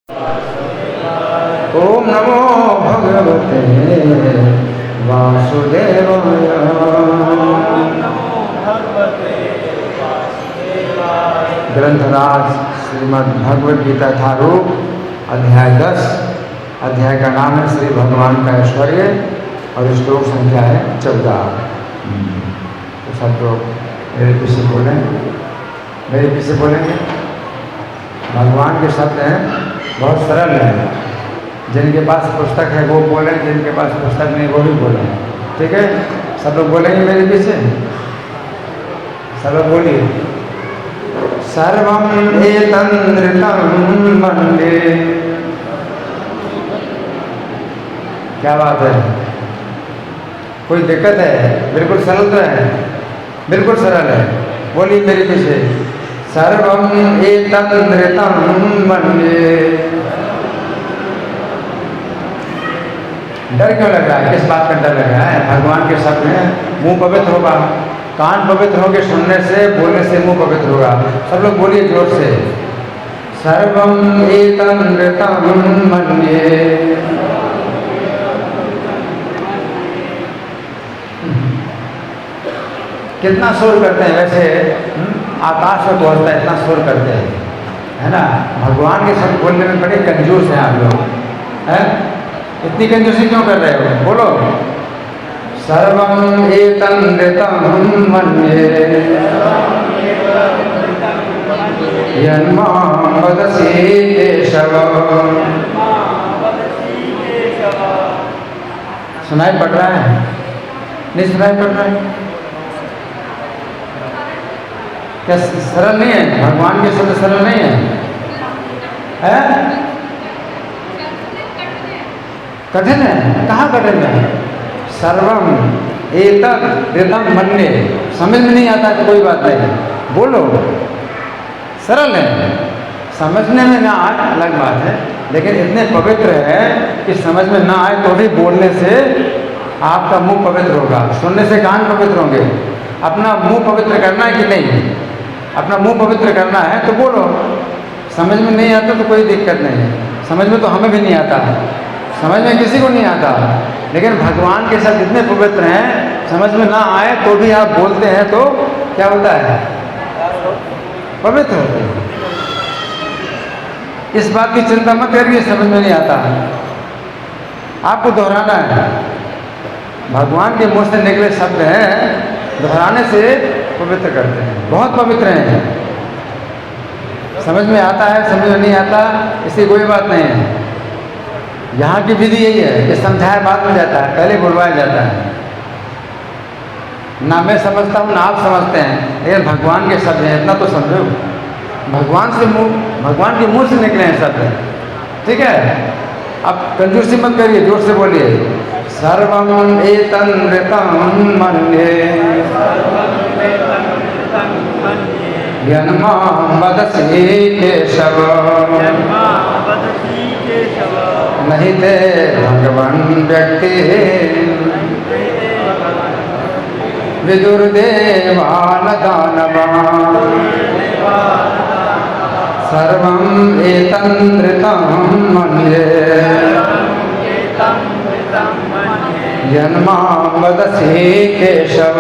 ओम नमो भगवते वासुदेवाय। ग्रंथराज श्रीमद् भगवद गीता थारूप अध्याय 10। अध्याय का नाम है श्री भगवान का ऐश्वर्य और श्लोक संख्या है 14। तो सब लोग मेरे पीछे बोलेंगे। भगवान के शब्द हैं, बहुत सरल है। जिनके पास पुस्तक है वो बोलें, जिनके पास पुस्तक नहीं वो भी बोलें। ठीक है, सब लोग बोलेंगे मेरे पीछे। सब लोग बोलिए। सर्वम एतन्नृतं वन्दे। क्या बात है, कोई दिक्कत है? बिल्कुल सरल तो है, बिल्कुल सरल है। बोलिए मेरे पीछे। सर्वम एतन्नृतं वन्दे। डर क्यों लग रहा है? किस बात का डर लग रहा है? भगवान के शब्द हैं, मुंह पवित्र होगा, कान पवित्र होंगे, सुनने से बोलने से मुंह पवित्र होगा। सब लोग बोलिए जोर से। सर्वम एतन्नृतं वन्दे। कितना शोर करते हैं वैसे, आकाश में पहुंचता है, इतना शोर करते हैं, है ना। भगवान के शब्द बोलने में बड़े कंजूस हैं आप लोग, हैं? इतनी कंजूसी क्यों कर रहे हो? बोलो। सर्वम एतन्नृतं वन्दे यन्मां वदसि केशव। सुनाई पड़ रहा है? नहीं सुनाई पड़ रहा है? क्या सरल नहीं है? भगवान के शब्द सरल नहीं है? कठिन है? कहाँ कठिन है? सर्वम एतन्नृतं वन्दे। समझ में नहीं आता तो कोई बात नहीं, बोलो। सरल है, समझने में ना आए अलग बात है, लेकिन इतने पवित्र है कि समझ में ना आए तो भी बोलने से आपका मुंह पवित्र होगा, सुनने से कान पवित्र होंगे। अपना मुंह पवित्र करना है कि नहीं? अपना मुंह पवित्र करना है तो बोलो। समझ में नहीं आता तो कोई दिक्कत नहीं है, समझ में तो हमें भी नहीं आता, समझ में किसी को नहीं आता, लेकिन भगवान के शब्द इतने पवित्र हैं, समझ में ना आए तो भी आप बोलते हैं तो क्या होता है? पवित्र होते हैं। इस बात की चिंता मत करिए, समझ में नहीं आता, आपको दोहराना है। भगवान के मुंह से निकले शब्द हैं, दोहराने से पवित्र करते हैं, बहुत पवित्र हैं। समझ में आता है, समझ में नहीं आता, इसकी कोई बात नहीं है। यहाँ की विधि यही है कि समझाया बाद में जाता है, पहले बुलवाया जाता है। ना मैं समझता हूँ ना आप समझते हैं, लेकिन भगवान के शब्द हैं, इतना तो समझो। भगवान के मुंह से निकले हैं शब्द, ठीक है। अब कंजूसी मत करिए, जोर से बोलिए। सर्वम एतन्नृतं वन्दे यन्मां वदसि केशव। नहीं ते भगवन् व्यक्ति विदुर्देवान् दानवान्। सर्वम् एतन्नृतं वन्दे यन्मां वदसि केशव।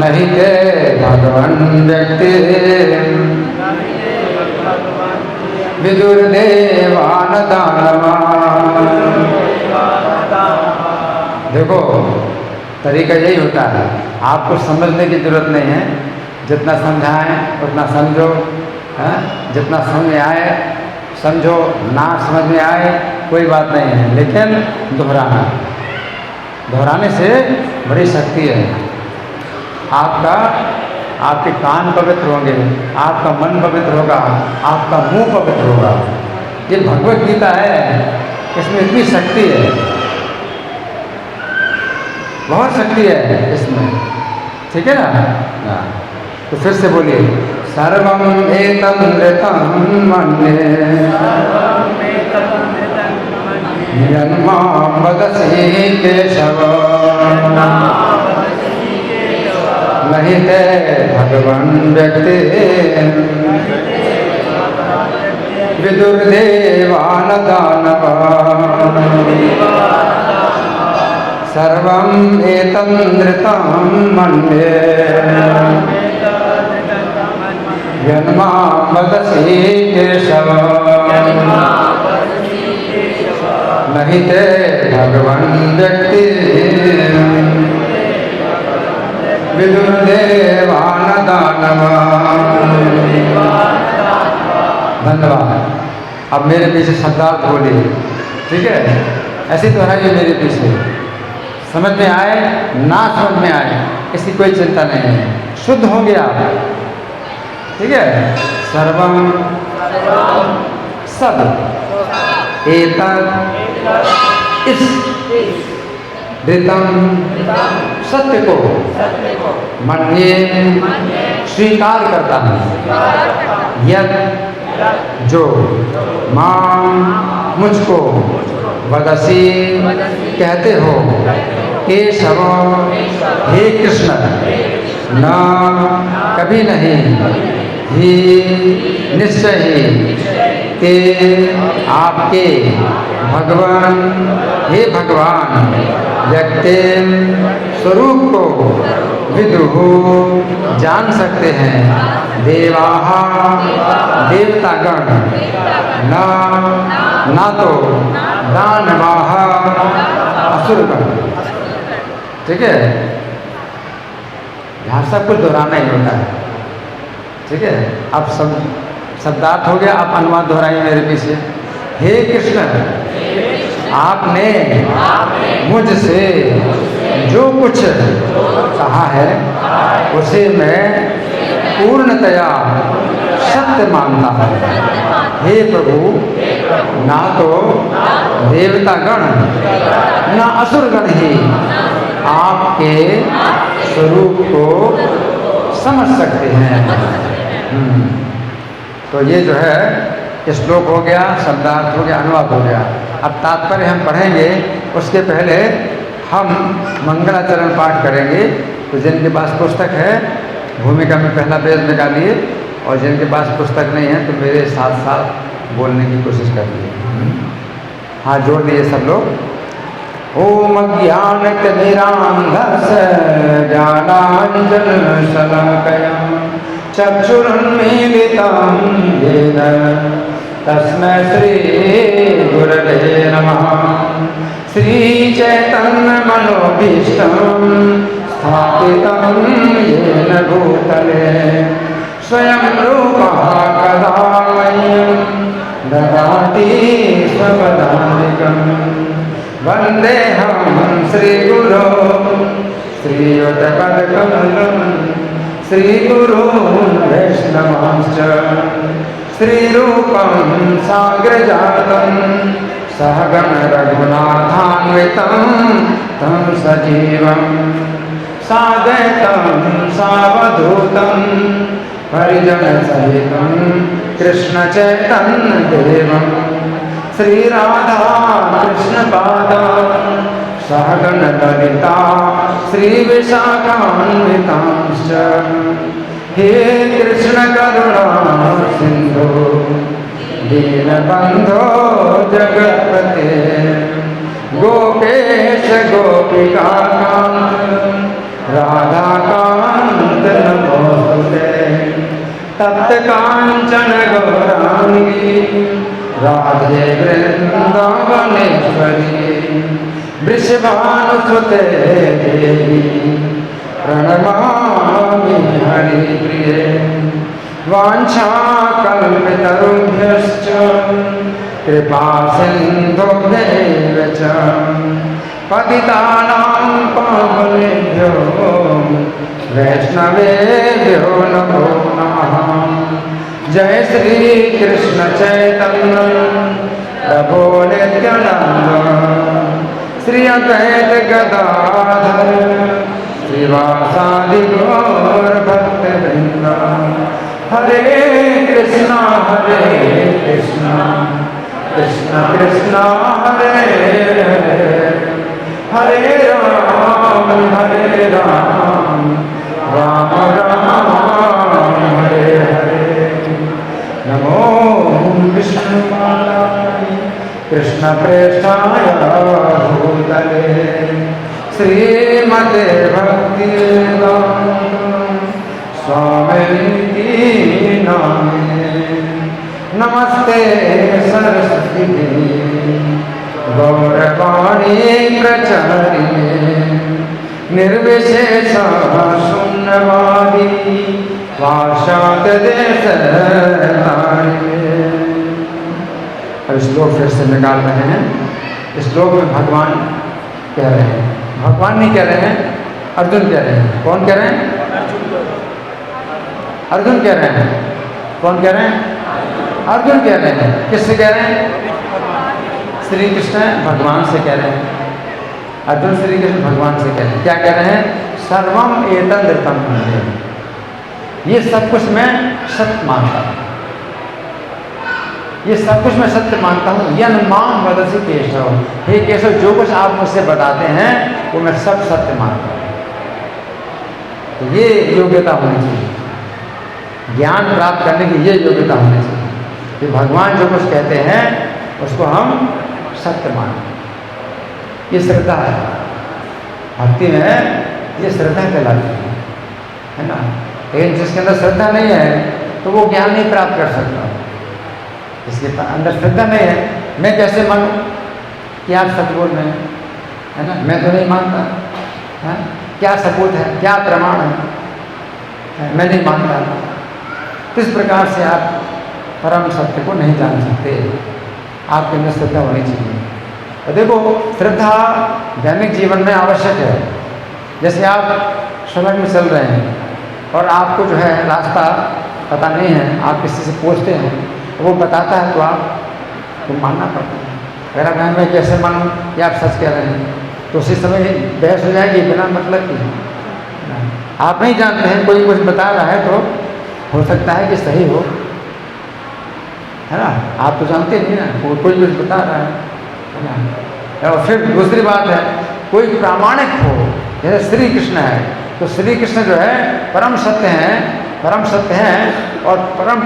नहीं ते भगवन् व्यक्ति विदुर्देवान् दानवान्। देखो, तरीका यही होता है, आपको समझने की जरूरत नहीं है, जितना समझाएं उतना समझो, जितना समझ में आए समझो, ना समझ में आए कोई बात नहीं है, लेकिन दोहराने से बड़ी शक्ति है। आपके कान पवित्र होंगे, आपका मन पवित्र होगा, आपका मुंह पवित्र होगा। ये भगवत गीता है, इसमें इतनी शक्ति है, बहुत शक्ति है इसमें, ठीक है ना। तो फिर से बोलिए। सर्वम एतन्नृतं वन्दे यन्मां वदसि केशव। नहीं ते भगवन् व्यक्ति विदुर्देवान दानवा सर्वं एतन्नृतं मन्ये यन्मां वदसि केशव नहि ते भगवन् व्यक्ति विदुर्देवान दानवा। धन्यवाद। अब मेरे पीछे शब्दार्थ बोलिए, ठीक है? ऐसी दोहराइए मेरे पीछे, समझ में आए ना समझ में आए इसकी कोई चिंता नहीं है, शुद्ध होंगे आप, ठीक है? सर्वम सब एतत् इस ऋतम सत्य को मन्ये स्वीकार करता हूँ यद जो मां मुझको वदसी कहते हो केशव हे कृष्ण न कभी नहीं ही निश्चय ही के आपके भगवान हे भगवान व्यक्ति स्वरूप को विदुः जान सकते हैं देवाः देवतागण ना तो दानवाः असुरगण। ठीक है, यहाँ सब कुछ दोहराना ही होता है, ठीक है? अब सब शब्दार्थ हो गया, आप अनुवाद दोहराइए मेरे पीछे। हे कृष्ण आपने मुझसे जो कुछ कहा है उसे मैं पूर्णतया सत्य मानता हूँ। हे प्रभु ना तो देवतागण ना असुरगण ही आपके स्वरूप को समझ सकते हैं। तो ये जो है श्लोक हो गया, शब्दार्थ हो गया, अनुवाद हो गया। अब तात्पर्य हम पढ़ेंगे, उसके पहले हम मंगलाचरण पाठ करेंगे। तो जिनके पास पुस्तक है भूमिका में पहला पेज निकालिए, और जिनके पास पुस्तक नहीं है तो मेरे साथ साथ बोलने की कोशिश करिए। हाँ, जोड़ दिए सब लोग। ओम ज्ञानतिमिरान्धस्य ज्ञानाञ्जनशलाकया चक्षुरुन्मीलितं येन तस्मै श्रीगुरवे नमः। श्रीचैतन्यमनोभीष्टं स्थापितं येन भूतले स्वयं रूपः कदा मह्यं ददाति स्वपदान्तिकं। वन्देऽहं श्रीगुरो श्रीयुतपदकमलं श्रीगुरून् वैष्णवांश्च श्रीरूपं साग्रजातं सहगण रघुनाथान्वितं तं सजीवं साद्वैतं सावधूतं परिजनसहितं कृष्णचैतन्यदेवं श्रीराधा कृष्णपादान् सहगण ललिता श्रीविशाखान्वितांश्च। हे कृष्ण करुणा सिंधु दीनबंधो जगत्पते गोपेश गोपिकाकांत राधाकांत नमोस्तुते। तप्त कांचन गौरांगी राधे वृंदावनेश्वरी वृषभानुसुते देवी प्रणमामि हरिप्रिये। वाञ्छाकल्पतरुभ्यश्च कृपा सिन्धुभ्यैव च पतितानां पावनेभ्यो वैष्णवेभ्यो नमो नमः। जय श्री कृष्ण चैतन्य प्रभो नित्यानंद श्री अद्वैत गदाधर श्रीवासादि गौर भक्तवृंद। हरे कृष्णा कृष्ण कृष्ण हरे हरे राम राम राम हरे हरे। नमो विष्णुमालाय कृष्णप्रेष्ठाय भूतले श्रीमते भक्तिवेदान्त स्वामिनिति नामिने नमस्ते सरस्वती गौरवाणी प्रचारिणे निर्विशेष शून्यवादी पाश्चात्यदेशतारिणे। अब श्लोक फिर से निकाल रहे हैं। इस श्लोक में भगवान कह रहे हैं, भगवान नहीं कह रहे हैं, अर्जुन कह रहे हैं। कौन कह रहे हैं? अर्जुन कह रहे हैं। कौन कह रहे हैं? अर्जुन कह रहे हैं। किससे कह रहे हैं? श्री कृष्ण भगवान से कह रहे हैं। अर्जुन श्री कृष्ण भगवान से कह रहे हैं। क्या कह रहे हैं? सर्वम एतद् ऋतं मन्ये, ये सब कुछ मैं सत्य मानता हूँ, ये सब कुछ मैं सत्य मानता हूँ। यन मां वदसि केशव, हे केशव जो कुछ आप मुझसे बताते हैं वो मैं सब सत्य मानता हूँ। तो ये योग्यता होनी चाहिए, ज्ञान प्राप्त करने की ये योग्यता होनी चाहिए कि भगवान जो कुछ कहते हैं उसको हम सत्य मानें। ये श्रद्धा है, भक्ति में ये श्रद्धा कहलाती है ना। लेकिन जिसके अंदर श्रद्धा नहीं है तो वो ज्ञान नहीं प्राप्त कर सकता। जिसके अंदर श्रद्धा नहीं है, मैं कैसे मानूं कि आप सच बोल रहे हैं, है ना? मैं तो नहीं मानता है? क्या सबूत है, क्या प्रमाण है? मैं नहीं मानता। तो इस प्रकार से आप परम सत्य को नहीं जान सकते। आपके अंदर श्रद्धा होनी चाहिए। और देखो, श्रद्धा दैनिक जीवन में आवश्यक है। जैसे आप सड़क में चल रहे हैं और आपको जो है रास्ता पता नहीं है, आप किसी से पूछते हैं, वो बताता है तो आपको मानना पड़ता है। अगर आप मैं कैसे मानूं कि आप सच कह रहे हैं, तो उसी समय बहस हो जाएगी बिना मतलब की। आप नहीं जानते हैं, कोई कुछ बता रहा है तो हो सकता है कि सही हो, है ना? आप तो जानते नहीं ना, कोई कुछ बता रहा है ना। और फिर दूसरी बात है, कोई प्रामाणिक हो, जैसे श्री कृष्ण है, तो श्री कृष्ण जो है परम सत्य हैं, परम सत्य हैं और परम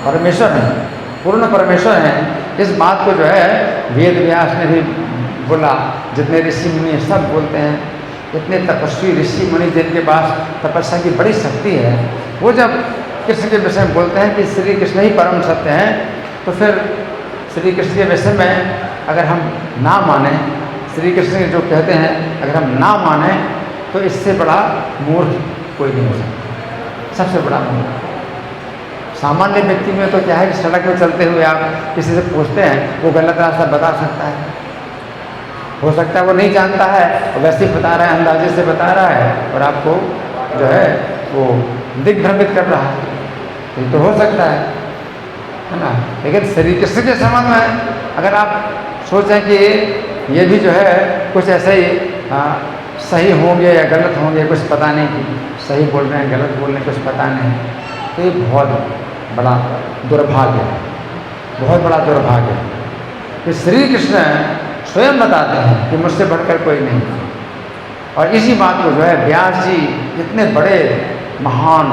परमेश्वर हैं, पूर्ण परमेश्वर हैं। इस बात को जो है वेद व्यास ने भी बोला, जितने ऋषि मुनि सब बोलते हैं। इतने तपस्वी ऋषि मुनि जिनके पास तपस्या की बड़ी शक्ति है, वो जब कृष्ण के विषय में बोलते हैं कि श्री कृष्ण ही परम सत्य हैं, तो फिर श्री कृष्ण के विषय में अगर हम ना माने, श्री कृष्ण जो कहते हैं अगर हम ना माने, तो इससे बड़ा मूर्ख कोई नहीं हो सकता। सबसे बड़ा मूर्ख सामान्य व्यक्ति में तो क्या है कि सड़क में चलते हुए आप किसी से पूछते हैं, वो गलत रास्ता बता सकता है। हो सकता है वो नहीं जानता है और वैसे ही बता रहा है, अंदाजे से बता रहा है और आपको जो है वो दिग्भ्रमित कर रहा है। ये तो हो सकता है ना। लेकिन श्री कृष्ण के संबंध में अगर आप सोचें कि ये भी जो है कुछ ऐसे ही सही होंगे या गलत होंगे, कुछ पता नहीं कि सही बोल रहे हैं गलत बोल रहे हैं, कुछ पता नहीं, तो ये बहुत बड़ा दुर्भाग्य है, बहुत बड़ा दुर्भाग्य है। कि श्री कृष्ण स्वयं बताते हैं कि मुझसे बढ़कर कोई नहीं। और इसी बात को जो है व्यास जी इतने बड़े महान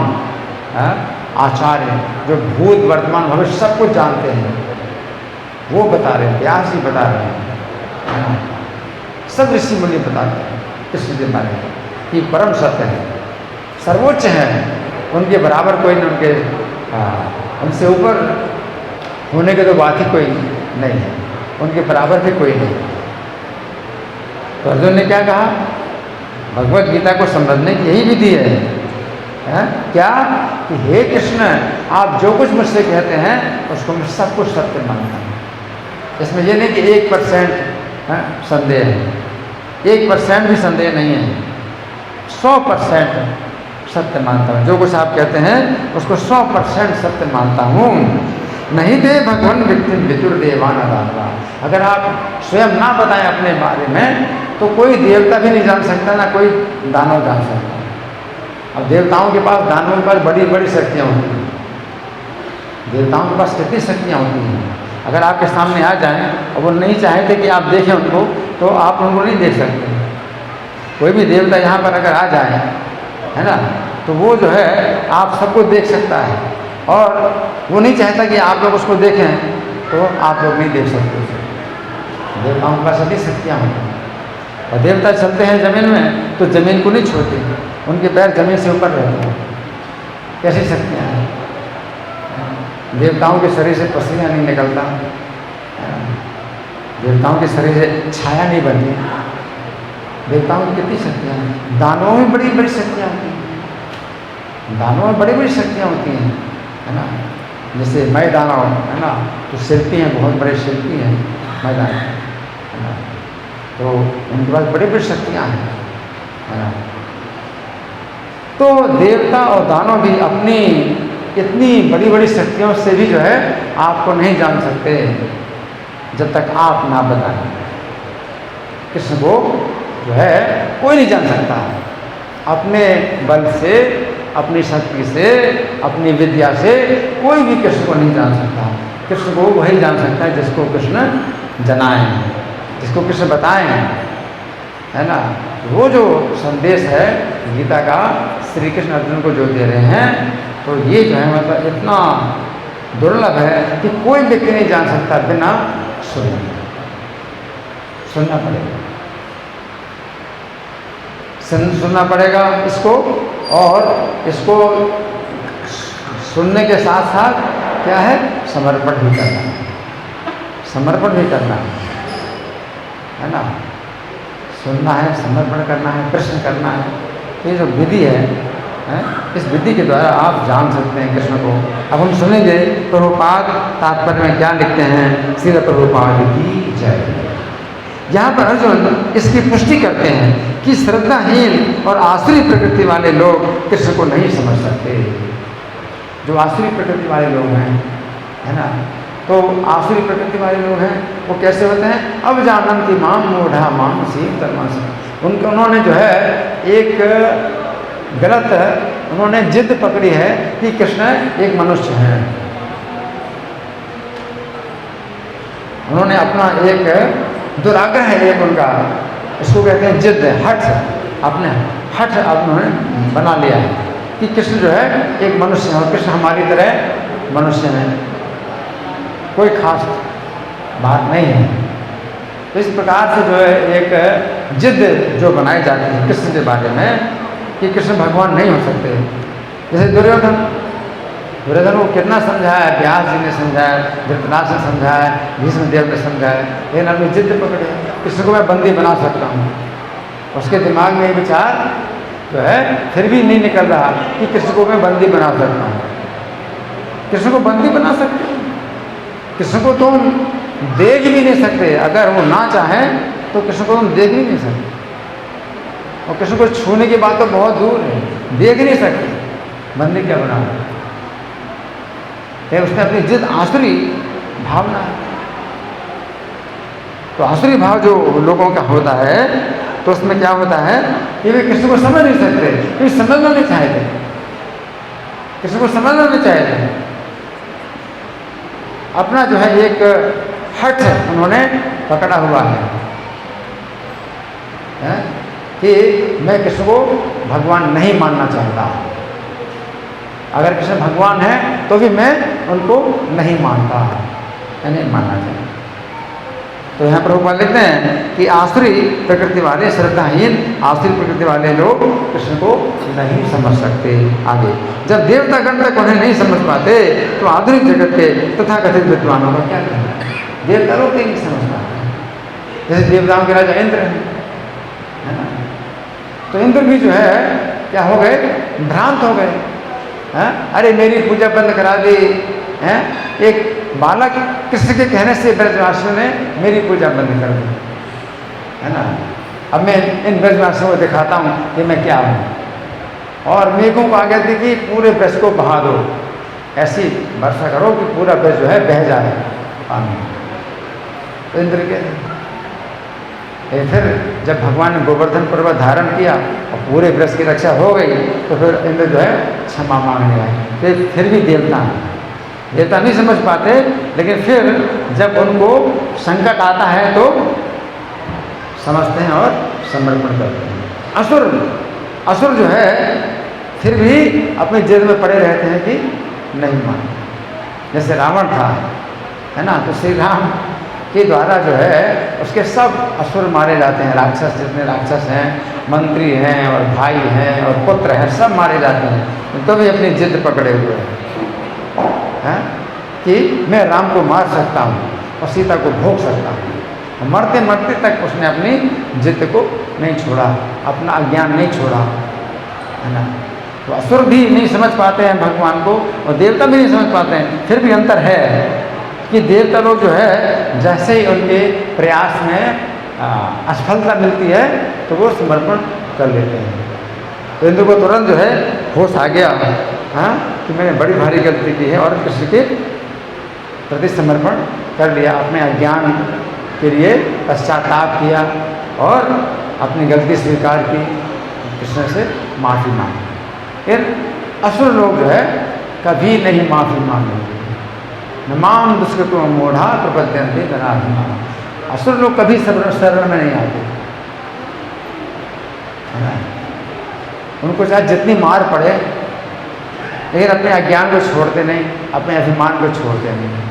आचार्य जो भूत वर्तमान भविष्य सब कुछ जानते हैं, वो बता रहे हैं, व्यास जी बता रहे हैं, सब ऋषि मुनि बताते हैं कृष्ण के बारे में कि परम सत्य है, सर्वोच्च है, उनके बराबर कोई नहीं, उनसे ऊपर होने के तो बात ही कोई नहीं है, उनके बराबर भी कोई नहीं। तो अर्जुन ने क्या कहा? भगवत गीता को समझने की यही विधि है, क्या कि हे कृष्ण, आप जो कुछ मुझसे कहते हैं उसको मैं सब कुछ सत्य मानता हूँ। इसमें यह नहीं कि 1% संदेह है, 1% भी संदेह नहीं है, 100% सत्य मानता हूँ। जो कुछ आप कहते हैं उसको 100% सत्य मानता हूँ। नहीं दे भगवान व्यक्ति विदुर्देवान दानवा, अगर आप स्वयं ना बताएं अपने बारे में तो कोई देवता भी नहीं जान सकता, ना कोई दानव जान सकता। अब देवताओं के पास, दानवों के पास बड़ी बड़ी शक्तियाँ होती हैं, देवताओं के पास कितनी शक्तियाँ होती हैं। अगर आपके सामने आ जाएं और वो नहीं चाहते कि आप देखें उनको, तो आप उनको नहीं देख सकते। कोई भी देवता यहाँ पर अगर आ जाए, है ना, तो वो जो है आप सबको देख सकता है, और वो नहीं चाहता कि आप लोग उसको देखें, तो आप लोग नहीं देख सकते उसे। देवताओं के पास सभी शक्तियाँ होती हैं, और देवता चलते हैं जमीन में तो जमीन को नहीं छोड़ते, उनके पैर जमीन से ऊपर रहते हैं। कैसी शक्तियाँ हैं? देवताओं के शरीर से पसीना नहीं निकलता, देवताओं के शरीर से छाया नहीं बनती। देवताओं की कितनी शक्तियाँ हैं। दानवों में बड़ी बड़ी शक्तियाँ होती हैं, दानवों में बड़ी बड़ी शक्तियाँ होती हैं, है ना। जैसे मैं दानव है ना, तो शिल्पी हैं, बहुत बड़े शिल्पी हैं मैं दानव, है ना। तो उनके पास बड़ी बड़ी शक्तियाँ हैं, है ना। तो देवता और दानव भी अपनी इतनी बड़ी बड़ी शक्तियों से भी जो है आपको नहीं जान सकते जब तक आप ना बताएं। कृष्ण को जो है कोई नहीं जान सकता। अपने बल से, अपनी शक्ति से, अपनी विद्या से कोई भी कृष्ण को नहीं जान सकता। कृष्ण को वही जान सकता है जिसको कृष्ण जनाएं, जिसको कृष्ण बताएं, है ना। वो जो संदेश है गीता का श्री कृष्ण अर्जुन को जो दे रहे हैं, तो ये जो है मतलब इतना दुर्लभ है कि कोई व्यक्ति नहीं जान सकता बिना सुने। सुनना पड़ेगा, सुनना पड़ेगा इसको, और इसको सुनने के साथ साथ क्या है, समर्पण भी करना है, समर्पण भी करना है ना। सुनना है, समर्पण करना है, प्रश्न करना है। ये जो विधि है, इस विधि के द्वारा आप जान सकते हैं कृष्ण को। अब हम सुनेंगे प्रभुपाद तात्पर्य में क्या लिखते हैं। श्रील प्रभुपाद की जय। यहाँ पर अर्जुन इसकी पुष्टि करते हैं कि श्रद्धाहीन और आसुरी प्रकृति वाले लोग कृष्ण को नहीं समझ सकते। जो आसुरी प्रकृति वाले लोग हैं, है ना, तो आसुरी प्रकृति वाले लोग हैं वो कैसे होते हैं। अब जानन्ति माम मूढ़ा मानसी तन्मासी। उन्होंने जो है एक गलत, उन्होंने जिद पकड़ी है कि कृष्ण एक मनुष्य है। उन्होंने अपना एक दुराग्रह है, एक उनका, इसको कहते हैं जिद, हठ, अपने हठ उन्होंने बना लिया है कि कृष्ण जो है एक मनुष्य है और कृष्ण हमारी तरह मनुष्य है, कोई खास बात नहीं है। तो इस प्रकार से जो है एक जिद जो बनाई जाती है कृष्ण के बारे में कि कृष्ण भगवान नहीं हो सकते। जैसे दुर्योधन को कितना समझाया, व्यास जी ने समझाया, धृतराष्ट्र ने समझाया, भीष्म देव ने समझाया, लेकिन अपनी जिद पकड़े कृष्ण को मैं बंदी बना सकता हूँ। उसके दिमाग में ये विचार जो है फिर भी नहीं निकल रहा कि कृष्ण को मैं बंदी बना सकता हूँ। कृष्ण को बंदी बना सकते, कृष्ण को तुम देख भी नहीं सकते। अगर वो ना चाहें तो कृष्ण को तुम देख भी नहीं सकते, और कृष्ण को छूने की बात तो बहुत दूर है, देख नहीं सकते, बंदी क्या बना। उसने अपनी जिद आसुरी भावना है। तो आसुरी भाव जो लोगों का होता है, तो उसमें क्या होता है कि वे कृष्ण को समझ नहीं सकते, क्योंकि समझना नहीं चाहते, कृष्ण को समझना नहीं चाहते। अपना जो है एक हठ उन्होंने पकड़ा हुआ है कि मैं कृष्ण को भगवान नहीं मानना चाहता। अगर कृष्ण भगवान है तो भी मैं उनको नहीं मानता, नहीं मानना चाहिए। तो यहाँ प्रभुपाद लिखते हैं कि आसुरी प्रकृति वाले, श्रद्धाहीन आसुरी प्रकृति वाले लोग कृष्ण को नहीं समझ सकते। आगे जब देवतागण तक उन्हें नहीं समझ पाते तो आधुनिक जगत के तथाकथित विद्वानों का क्या कहना है। देवता लोग नहीं समझ पाते। जैसे देवताओं के राजा इंद्र है ना, तो इंद्र भी जो है क्या हो गए, भ्रांत हो गए। अरे मेरी पूजा बंद करा दी है, एक बालक कृष्ण के कहने से ब्रजवासियों ने मेरी पूजा बंद कर दी, है ना। अब मैं इन ब्रजवासियों को दिखाता हूँ कि मैं क्या हूँ, और मेघों को आज्ञा दी कि पूरे ब्रज को बहा दो, ऐसी वर्षा करो कि पूरा ब्रज जो है बह जाए पानी। तो इंद्र के फिर जब भगवान ने गोवर्धन पर्वत धारण किया और पूरे ब्रज की रक्षा हो गई, तो फिर इंद्र जो है क्षमा मांगने आए। तो फिर भी देवता नहीं समझ पाते, लेकिन फिर जब उनको संकट आता है तो समझते हैं और समर्पण करते हैं। असुर जो है फिर भी अपने जिद में पड़े रहते हैं कि नहीं माने। जैसे रावण था, है ना, तो श्री राम के द्वारा जो है उसके सब असुर मारे जाते हैं, राक्षस जितने राक्षस हैं, मंत्री हैं और भाई हैं और पुत्र हैं, सब मारे जाते हैं। तो भी अपनी जिद पकड़े हुए हैं कि मैं राम को मार सकता हूँ और सीता को भोग सकता हूँ। मरते मरते तक उसने अपनी जिद को नहीं छोड़ा, अपना अज्ञान नहीं छोड़ा, है ना। तो असुर भी नहीं समझ पाते हैं भगवान को और देवता भी नहीं समझ पाते हैं। फिर भी अंतर है कि देवता लोग जो है जैसे ही उनके प्रयास में असफलता मिलती है तो वो समर्पण कर लेते हैं। तो इंद्र को तुरंत जो है होश आ गया, हाँ, कि मैंने बड़ी भारी गलती की है और कृष्ण के प्रति समर्पण कर लिया, अपने अज्ञान के लिए पश्चाताप किया और अपनी गलती स्वीकार की, कृष्ण से माफ़ी मांगी। फिर असुर लोग जो है कभी नहीं माफ़ी मांगेंगे। न माम दुष्कृतो मूढ़ा प्रपद्यन्ते धनाधिमाः। असुर लोग कभी शरण में नहीं आते, है ना। उनको चाहे जितनी मार पड़े लेकिन अपने अज्ञान को छोड़ते नहीं, अपने अभिमान को छोड़ते नहीं।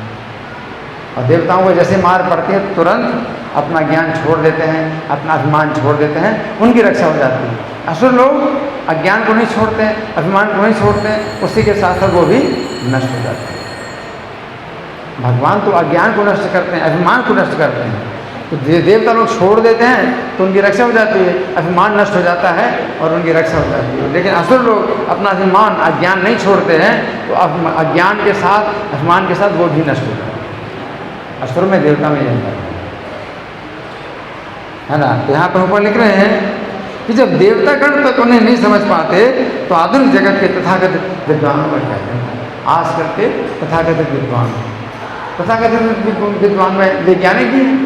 और देवताओं को जैसे मार पड़ती है तुरंत अपना ज्ञान छोड़ देते हैं, अपना अभिमान छोड़ देते हैं, उनकी रक्षा हो जाती है। असुर लोग अज्ञान को नहीं छोड़ते, अभिमान को नहीं छोड़ते, उसी के साथ साथ वो भी नष्ट हो जाते हैं। भगवान तो अज्ञान को नष्ट करते हैं, अभिमान को नष्ट करते हैं। तो देवता लोग छोड़ देते हैं तो उनकी रक्षा हो जाती है, अभिमान नष्ट हो जाता है और उनकी रक्षा हो जाती है। लेकिन असुर लोग अपना अभिमान अज्ञान नहीं छोड़ते हैं तो अज्ञान के साथ अभिमान के साथ वो भी नष्ट हो जाता है। असुर में देवता में नहीं जाता है ना। तो यहाँ पर ऊपर लिख रहे हैं कि जब देवतागण तक उन्हें नहीं समझ पाते तो आधुनिक जगत के तथाकथित विद्वानों पर कहते हैं। आज करके तथाकथित विद्वान, तथाकथित विद्वान में वैज्ञानिक भी हैं।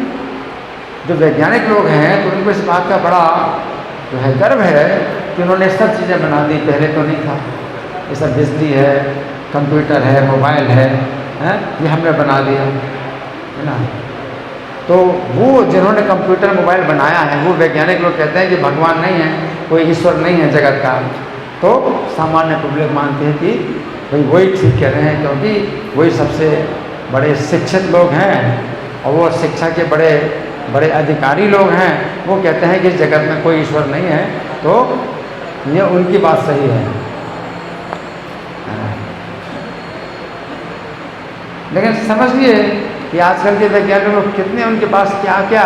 जो वैज्ञानिक लोग हैं तो उनको इस बात का बड़ा जो है गर्व है कि उन्होंने सब चीज़ें बना दी, पहले तो नहीं था। ये सब बिजली है, कंप्यूटर है, मोबाइल है, ये हमने बना दिया, है ना। तो वो जिन्होंने कंप्यूटर मोबाइल बनाया है वो वैज्ञानिक लोग कहते हैं कि भगवान नहीं है, कोई ईश्वर नहीं है जगत का। तो सामान्य पब्लिक मानते हैं कि भाई वही ठीक कह रहे हैं, क्योंकि वही सबसे बड़े शिक्षित लोग हैं और वो शिक्षा के बड़े बड़े अधिकारी लोग हैं। वो कहते हैं कि इस जगत में कोई ईश्वर नहीं है, तो ये उनकी बात सही है। लेकिन समझिए कि आजकल के वैज्ञानिक लोग कितने, उनके पास क्या क्या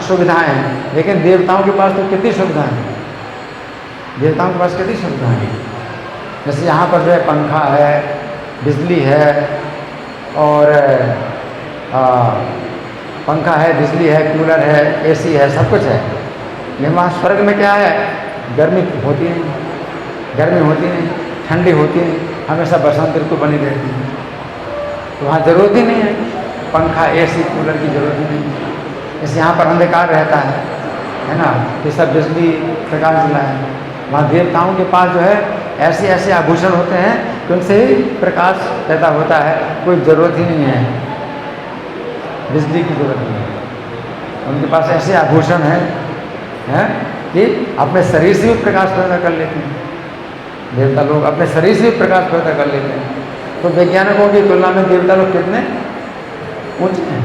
सुविधाएं हैं, लेकिन देवताओं के पास तो कितनी सुविधाएं हैं। देवताओं के पास कितनी सुविधाएं हैं। जैसे यहाँ पर जो है पंखा है, बिजली है और पंखा है, बिजली है, कूलर है, एसी है, सब कुछ है। लेकिन वहाँ स्वर्ग में क्या है, गर्मी होती नहीं, गर्मी होती नहीं, ठंडी होती नहीं, हमेशा बसंत ऋतु बनी रहती है। तो वहाँ ज़रूरत ही नहीं है पंखा, एसी, कूलर की ज़रूरत ही नहीं है। जैसे यहाँ पर अंधकार रहता है ना, ये सब बिजली प्रकाश दिला है। वहाँ देवताओं के पास जो है ऐसे ऐसे आभूषण होते हैं कि उनसे ही प्रकाश पैदा होता है, कोई ज़रूरत ही नहीं है, बिजली की ज़रूरत नहीं है। उनके पास ऐसे आभूषण हैं कि अपने शरीर से भी प्रकाश पैदा कर लेते हैं। देवता लोग अपने शरीर से भी प्रकाश पैदा कर लेते हैं। तो वैज्ञानिकों की तुलना में देवता लोग कितने ऊंचे हैं।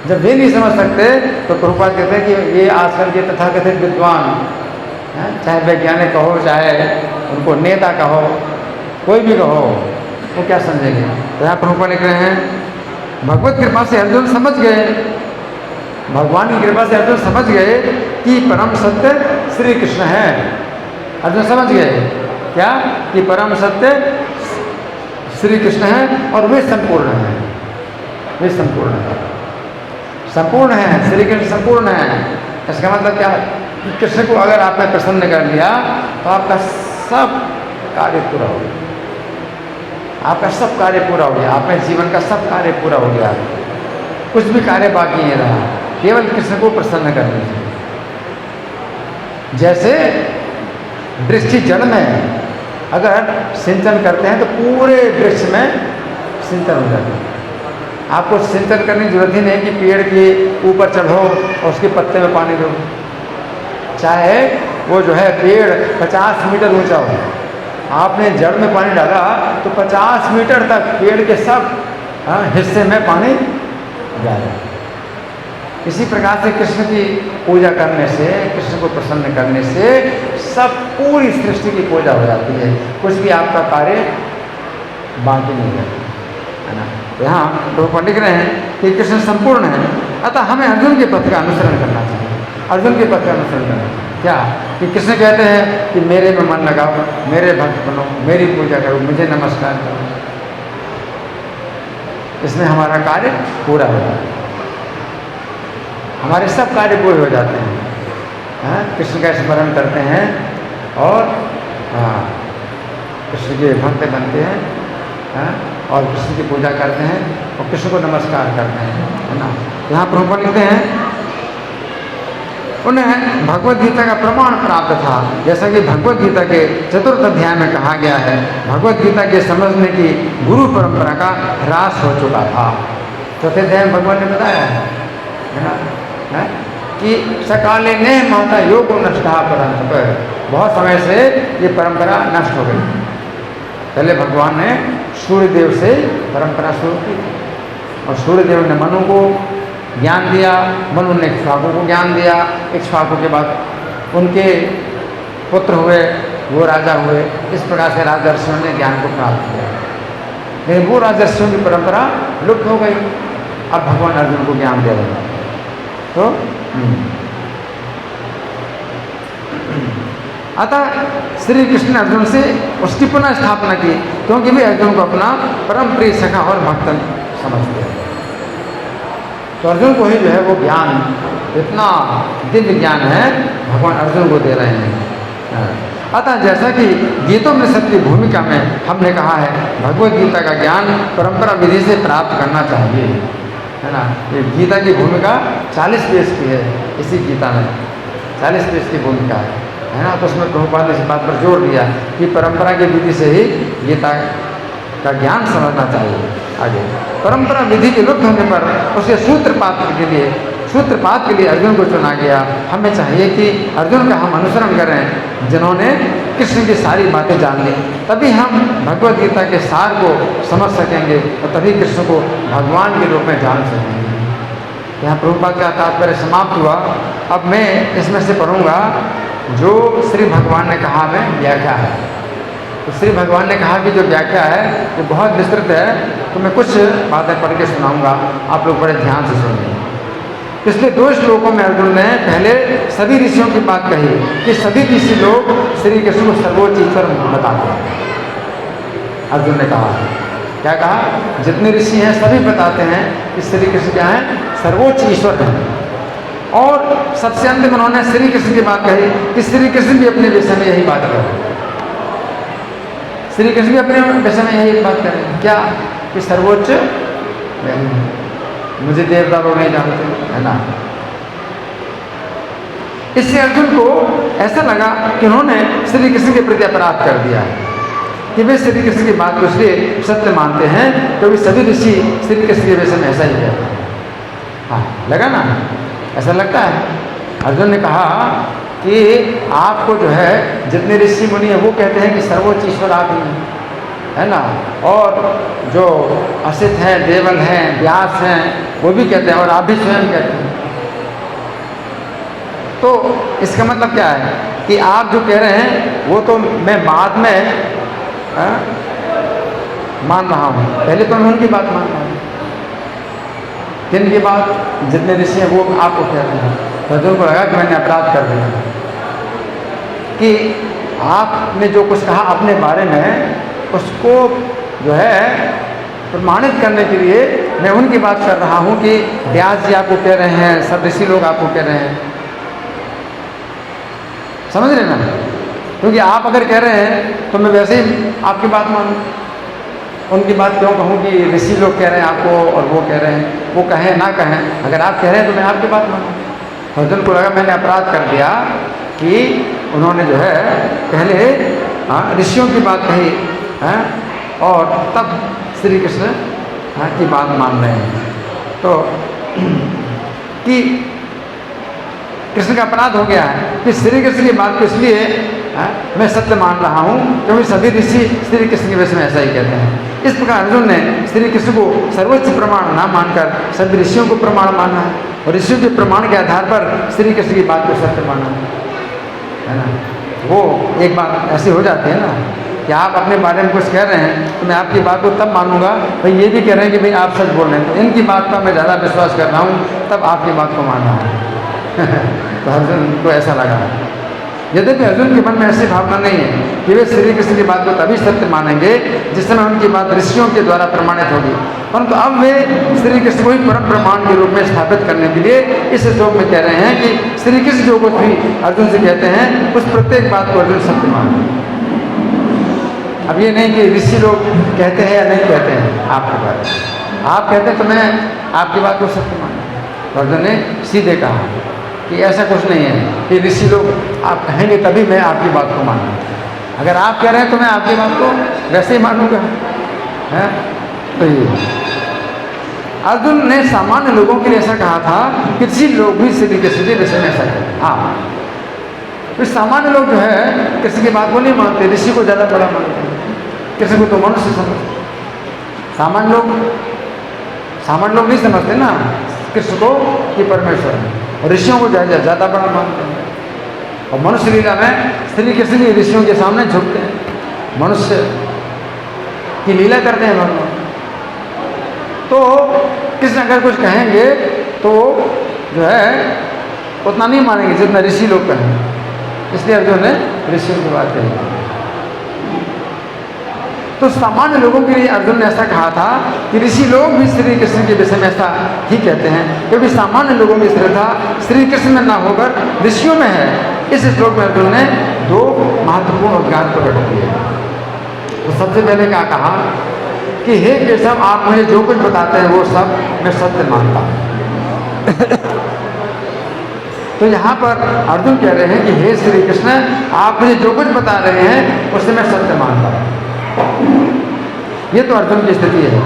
जब वे नहीं समझ सकते तो प्रभुपाद कहते हैं कि ये आजकल के तथाकथित विद्वान, चाहे वैज्ञानिक कहो, चाहे उनको नेता कहो, कोई भी कहो, वो क्या समझेंगे। तो यहाँ प्रभुपाद लिख रहे हैं, भगवत कृपा से अर्जुन समझ गए, भगवान की कृपा से अर्जुन समझ गए कि परम सत्य श्री कृष्ण है। अर्जुन समझ गए क्या, कि परम सत्य श्री कृष्ण है और वे संपूर्ण हैं, वे संपूर्ण है, संपूर्ण है, श्री कृष्ण संपूर्ण है। इसका मतलब क्या, कि कृष्ण को अगर आपने प्रसन्न कर लिया तो आपका सब कार्य पूरा हो गया, आपका सब कार्य पूरा हो गया, आपके जीवन का सब कार्य पूरा हो गया, कुछ भी कार्य बाकी नहीं रहा, केवल कृष्ण को प्रसन्न कर लीजिए। जैसे वृक्ष जड़ में अगर सिंचन करते हैं तो पूरे वृक्ष में सिंचन हो जाता है। आपको सिंचन करने की जरूरत ही नहीं कि पेड़ के ऊपर चढ़ो और उसके पत्ते में पानी दो। चाहे वो जो है पेड़ 50 मीटर ऊंचा हो, आपने जड़ में पानी डाला तो 50 मीटर तक पेड़ के सब हिस्से में पानी जाएगा। इसी प्रकार से कृष्ण की पूजा करने से, कृष्ण को प्रसन्न करने से सब पूरी सृष्टि की पूजा हो जाती है, कुछ भी आपका कार्य बाकी नहीं रहता, है ना। यहाँ प्रभुपाद लिख रहे हैं कि कृष्ण संपूर्ण है, अतः हमें अर्जुन के पथ का अनुसरण करना चाहिए। अर्जुन के पथ का अनुसरण करना चाहिए क्या कि कृष्ण कहते हैं कि मेरे में मन लगाओ, मेरे भक्त बनो, मेरी पूजा करो, मुझे नमस्कार करो, इसमें हमारा कार्य पूरा हो जाता है, हमारे सब कार्य पूरे हो जाते हैं। कृष्ण का स्मरण करते हैं और कृष्ण के भक्त बनते हैं और कृष्ण की पूजा करते हैं और कृष्ण को नमस्कार करते हैं, है ना। यहाँ प्रभुपाद लिखते हैं उन्हें भगवत गीता का प्रमाण प्राप्त था, जैसा कि भगवत गीता के 4th अध्याय में कहा गया है। भगवत गीता के समझने की गुरु परंपरा का ह्रास हो चुका था। 4th अध्याय में भगवान ने बताया है ना कि सकाले ने माता योग नष्टा परंतप, बहुत समय से ये परंपरा नष्ट हो गई। पहले भगवान ने सूर्यदेव से परंपरा शुरू की और सूर्यदेव ने मनु को ज्ञान दिया, मनु ने इक्ष्वाकु को ज्ञान दिया, इक्ष्वाकु के बाद उनके पुत्र हुए, वो राजा हुए। इस प्रकार से राजर्षियों ने ज्ञान को प्राप्त किया, लेकिन वो राजर्षियों की परंपरा लुप्त हो गई। अब भगवान अर्जुन को ज्ञान दे रहे हैं। तो अतः श्री कृष्ण ने अर्जुन से उसकी पुनः स्थापना की, क्योंकि वे अर्जुन को अपना परम प्रिय सखा और भक्त समझते हैं। तो अर्जुन को ही जो है वो ज्ञान, इतना दिव्य ज्ञान है, भगवान अर्जुन को दे रहे हैं। अतः जैसा कि गीतों में सबकी भूमिका में हमने कहा है, भगवत गीता का ज्ञान परंपरा विधि से प्राप्त करना चाहिए, है ना। ये गीता की भूमिका 40 पेज की है, इसी गीता में 40 पेज की भूमिका है ना। तो उसमें प्रभुपाद ने इस बात पर जोर दिया कि परंपरा की विधि से ही गीता का ज्ञान समझना चाहिए। आगे परंपरा विधि के लुप्त होने पर उसके सूत्रपात के लिए अर्जुन को चुना गया। हमें चाहिए कि अर्जुन का हम अनुसरण करें, जिन्होंने कृष्ण की सारी बातें जान ली, तभी हम भगवत गीता के सार को समझ सकेंगे और तभी कृष्ण को भगवान के रूप में जान सकेंगे। यहाँ प्रभुपाद का तात्पर्य समाप्त हुआ। अब मैं इसमें से पढ़ूंगा जो श्री भगवान ने कहा में व्याख्या है। तो श्री भगवान ने कहा कि जो व्याख्या है वो बहुत विस्तृत है, तो मैं कुछ बातें पढ़ के सुनाऊंगा, आप लोग बड़े ध्यान से सुनिए। पिछले 2 श्लोकों में अर्जुन ने पहले सभी ऋषियों की बात कही कि सभी ऋषि लोग श्री कृष्ण को सर्वोच्च ईश्वर बताते हैं। अर्जुन ने कहा, क्या कहा, जितने ऋषि हैं सभी बताते हैं कि श्री कृष्ण क्या है, सर्वोच्च ईश्वर है। और सबसे अंत में उन्होंने श्री कृष्ण की बात कही कि श्री कृष्ण भी अपने विषय में यही बात कर रहे हैं। श्री कृष्ण भी अपने विषय में यही बात कर रहे हैं, क्या कि सर्वोच्च मुझे देवता लोग नहीं जानते, है ना। इससे अर्जुन को ऐसा लगा कि उन्होंने श्री कृष्ण के प्रति अपराध कर दिया है, कि वे श्री कृष्ण की बात को इसलिए सत्य मानते हैं क्योंकि सभी ऋषि श्री कृष्ण के विषय में ऐसा ही कहते हैं। हाँ, लगा ना, ऐसा लगता है। अर्जुन ने कहा कि आपको जो है जितने ऋषि मुनि हैं वो कहते हैं कि सर्वोच्च ईश्वर आप ही हैं, है ना। और जो असित हैं, देवल हैं, व्यास हैं, वो भी कहते हैं और आप भी स्वयं कहते हैं। तो इसका मतलब क्या है कि आप जो कह रहे हैं वो तो मैं बाद में मान रहा हूँ, पहले तो मैं उनकी बात मान रहा हूँ। जिनकी बात जितने ऋषि हैं वो आपको कह रहे हैं। तो अर्जुन को लगा कि मैंने अपराध कर दिया, कि आपने जो कुछ कहा अपने बारे में उसको जो है प्रमाणित करने के लिए मैं उनकी बात कर रहा हूँ कि व्यास जी आपको कह रहे हैं, सब ऋषि लोग आपको कह रहे हैं, समझ रहे ना। क्योंकि आप अगर कह रहे हैं तो मैं वैसे ही आपकी बात मानूं, उनकी बात क्यों कहूँ कि ऋषि लोग कह रहे हैं आपको और वो कह रहे हैं, वो कहें ना कहें, अगर आप कह रहे हैं तो मैं आपकी बात मानूं। अर्जुन को लगा मैंने अपराध कर दिया कि उन्होंने जो है पहले ऋषियों की बात कही है और तब श्री कृष्ण की बात मान रहे हैं। तो कि कृष्ण का अपराध हो गया है कि श्री कृष्ण की बात को इसलिए मैं सत्य मान रहा हूँ, क्योंकि सभी ऋषि श्री कृष्ण के विषय में ऐसा ही कहते हैं। इस प्रकार अर्जुन ने श्री कृष्ण को सर्वोच्च प्रमाण ना मानकर सभी ऋषियों को प्रमाण माना है, और ऋषियों के प्रमाण के आधार पर श्री कृष्ण की बात को सत्य माना है ना। वो एक बात ऐसी हो जाती है ना कि आप अपने बारे में कुछ कह रहे हैं तो मैं आपकी बात को तब मानूंगा, भाई ये भी कह रहे हैं कि भाई आप सच बोल रहे हैं, तो इनकी बात पर मैं ज़्यादा विश्वास कर रहा हूँ, तब आपकी बात को मान रहा हूँ। तो अर्जुन को ऐसा लगा। यद्यपि अर्जुन के मन में ऐसी भावना नहीं है कि वे श्री कृष्ण की बात को तभी सत्य मानेंगे जिस समय उनकी बात ऋषियों के द्वारा प्रमाणित होगी, परंतु अब वे श्री कृष्ण को ही परम प्रमाण के रूप में स्थापित करने के लिए इस श्लोक में कह रहे हैं कि श्री कृष्ण जो कुछ भी अर्जुन से कहते हैं उस प्रत्येक बात को अर्जुन सत्य माने। अब ये नहीं कि ऋषि लोग कहते हैं या नहीं कहते हैं आपके बारे में, आप कहते हैं तो मैं आपकी बात को सत्य मानूं। तो अर्जुन ने सीधे कहा कि ऐसा कुछ नहीं है कि ऋषि लोग आप कहेंगे तभी मैं आपकी बात को मानूंगा, अगर आप कह रहे हैं तो मैं आपकी बात को वैसे ही मानूंगा, है। तो ये अर्जुन ने सामान्य लोगों के लिए ऐसा कहा था कि ऋषि लोग भी श्री कृष्ण के विषय में ऐसा कहते हैं। हाँ, तो सामान्य लोग जो है कृष्ण की बात को नहीं मानते, ऋषि को ज़्यादा बड़ा मानते हैं, कृष्ण को तो मनुष्य समझते। सामान्य लोग नहीं समझते ना कृष्ण को कि परमेश्वर है, और ऋषियों को ज़्यादा बड़ा मानते हैं। और मनुष्य लीला में श्री कृष्ण की ऋषियों के सामने झुकते हैं, मनुष्य की लीला करते हैं भगवान। तो कृष्ण अगर कुछ कहेंगे तो जो है उतना नहीं मानेंगे जितना ऋषि लोग कहेंगे, इसलिए अर्जुन ने ऋषियों की बात कही। तो सामान्य लोगों के लिए अर्जुन ने ऐसा कहा था कि ऋषि लोग भी श्री कृष्ण के विषय में ऐसा ही कहते हैं, क्योंकि सामान्य लोगों की श्रद्धा श्री कृष्ण में ना होकर ऋषियों में है। इस श्लोक में अर्जुन ने दो महत्वपूर्ण उद्गार प्रकट किए। तो सबसे पहले क्या कहा कि हे केशव, आप मुझे जो कुछ बताते हैं वो सब मैं सत्य मानता हूँ। तो यहाँ पर अर्जुन कह रहे हैं कि हे श्री कृष्ण, आप मुझे जो कुछ बता रहे हैं उससे मैं सत्य मानता हूँ। ये तो अर्जुन की स्थिति है,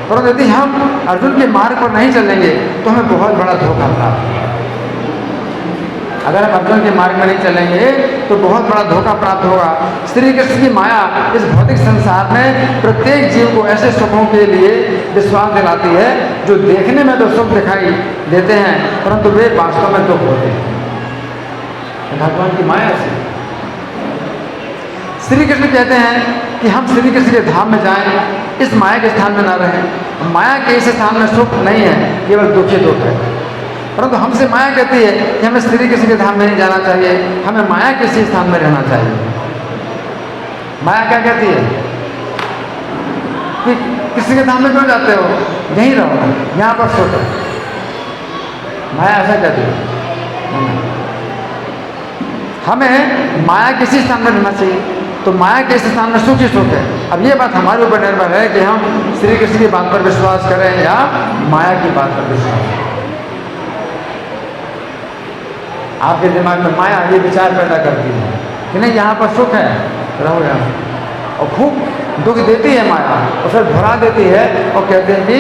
परंतु यदि हम अर्जुन के मार्ग पर नहीं चलेंगे तो हमें बहुत बड़ा धोखा प्राप्त होगा। अगर हम अर्जुन के मार्ग में नहीं चलेंगे तो बहुत बड़ा धोखा प्राप्त होगा। श्री कृष्ण की माया इस भौतिक संसार में प्रत्येक जीव को ऐसे सुखों के लिए विश्वास दिलाती है जो देखने में तो सुख दिखाई देते हैं, परंतु वे वास्तव में दुख होते हैं। भगवान की माया से श्री कृष्ण कहते हैं कि हम श्री कृष्ण के धाम में जाएं, इस माया के स्थान में ना रहें। माया के इस स्थान में सुख नहीं है, केवल दुख ही दुख है। परंतु हमसे माया कहती है कि हमें श्री कृष्ण के धाम में नहीं जाना चाहिए, हमें माया के इसी स्थान में रहना चाहिए। माया क्या कहती है कि कृष्ण के धाम में क्यों जाते हो, यहीं रहो, यहाँ पर सुख है। माया ऐसा कहती है। हमें माया किसी स्थान में रहना चाहिए, तो माया के स्थान में सुख ही सुख है। अब ये बात हमारे ऊपर निर्भर है कि हम श्री कृष्ण की बात पर विश्वास करें या माया की बात पर विश्वास करें। आपके दिमाग में माया ये विचार पैदा करती है कि नहीं यहाँ पर सुख है, रहो यहाँ, और खूब दुख देती है माया, और फिर भुला देती है और कहते हैं कि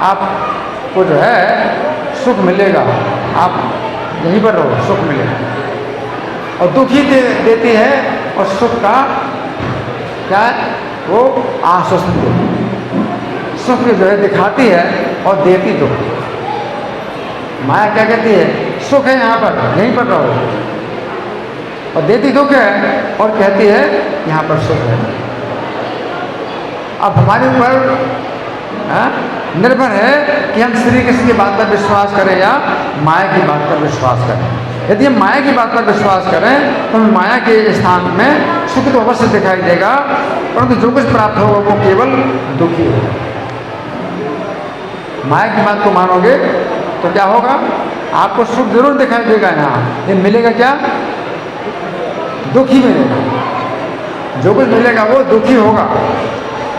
आपको जो है सुख मिलेगा, आप यहीं पर रहो, सुख मिलेगा। और दुख ही देती है और सुख का क्या है, वो आश्वासन देती है। सुख जो है दिखाती है और देती दुख। माया क्या कहती है, सुख है यहाँ पर, यहीं पर रहो, और देती दुख है और कहती है यहाँ पर सुख है। अब हमारे ऊपर निर्भर है कि हम श्री कृष्ण की बात पर विश्वास करें या माया की बात पर विश्वास करें। यदि हम माया की बात पर विश्वास करें तो हमें माया के स्थान में सुख तो अवश्य दिखाई देगा, परंतु जो कुछ प्राप्त होगा वो केवल दुखी होगा। माया की बात को मानोगे तो क्या होगा, आपको सुख जरूर दिखाई देगा यहाँ, लेकिन मिलेगा क्या, दुख ही मिलेगा। जो कुछ मिलेगा वो दुखी होगा।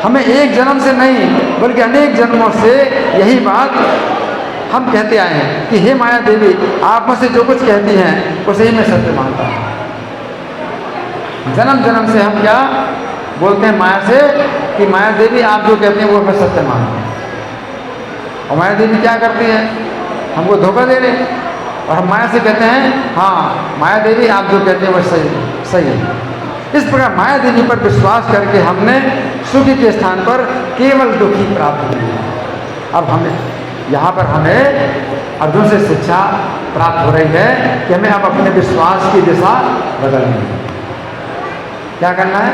हमें एक जन्म से नहीं बल्कि अनेक जन्मों से यही बात हम कहते आए हैं कि हे माया देवी, आप मुझसे जो कुछ कहती हैं उसे ही मैं सत्य मानता हूँ। जन्म जन्म से हम क्या बोलते हैं माया से कि माया देवी आप जो कहती हैं वो मैं सत्य मानता हूँ। और माया देवी क्या करती है, हमको धोखा दे रहे, और हम माया से कहते हैं हाँ माया देवी आप जो कहते हैं वो सही है। इस प्रकार माया देवी पर विश्वास करके हमने सुखी के स्थान पर केवल दुखी प्राप्त की। अब हमें यहाँ पर हमें अर्जुन से शिक्षा प्राप्त हो रही है कि हमें अब अपने विश्वास की दिशा बदलनी है। क्या करना है?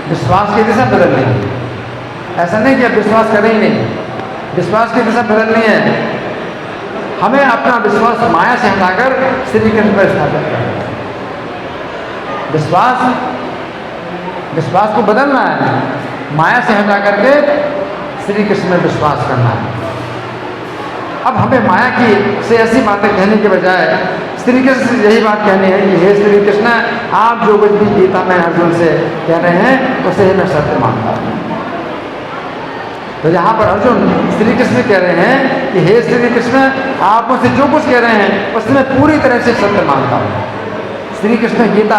विश्वास की दिशा बदलनी है। ऐसा नहीं कि अब विश्वास करें ही नहीं, विश्वास की दिशा बदलनी है। हमें अपना विश्वास माया से हटाकर श्री कृष्ण पर स्थापित करना है। विश्वास को बदलना है, माया से हटा करके श्री कृष्ण में विश्वास करना है। अब हमें माया की से ऐसी बातें कहने के बजाय श्री कृष्ण से यही बात कहनी है कि हे श्री कृष्ण, आप जो कुछ भी गीता में अर्जुन से कह रहे हैं उसे ही मैं सत्य मानता हूँ। तो यहाँ पर अर्जुन श्री कृष्ण कह रहे हैं कि हे श्री कृष्ण, आप मुझसे जो कुछ कह रहे हैं उसे मैं पूरी तरह से सत्य मानता हूँ। श्री कृष्ण गीता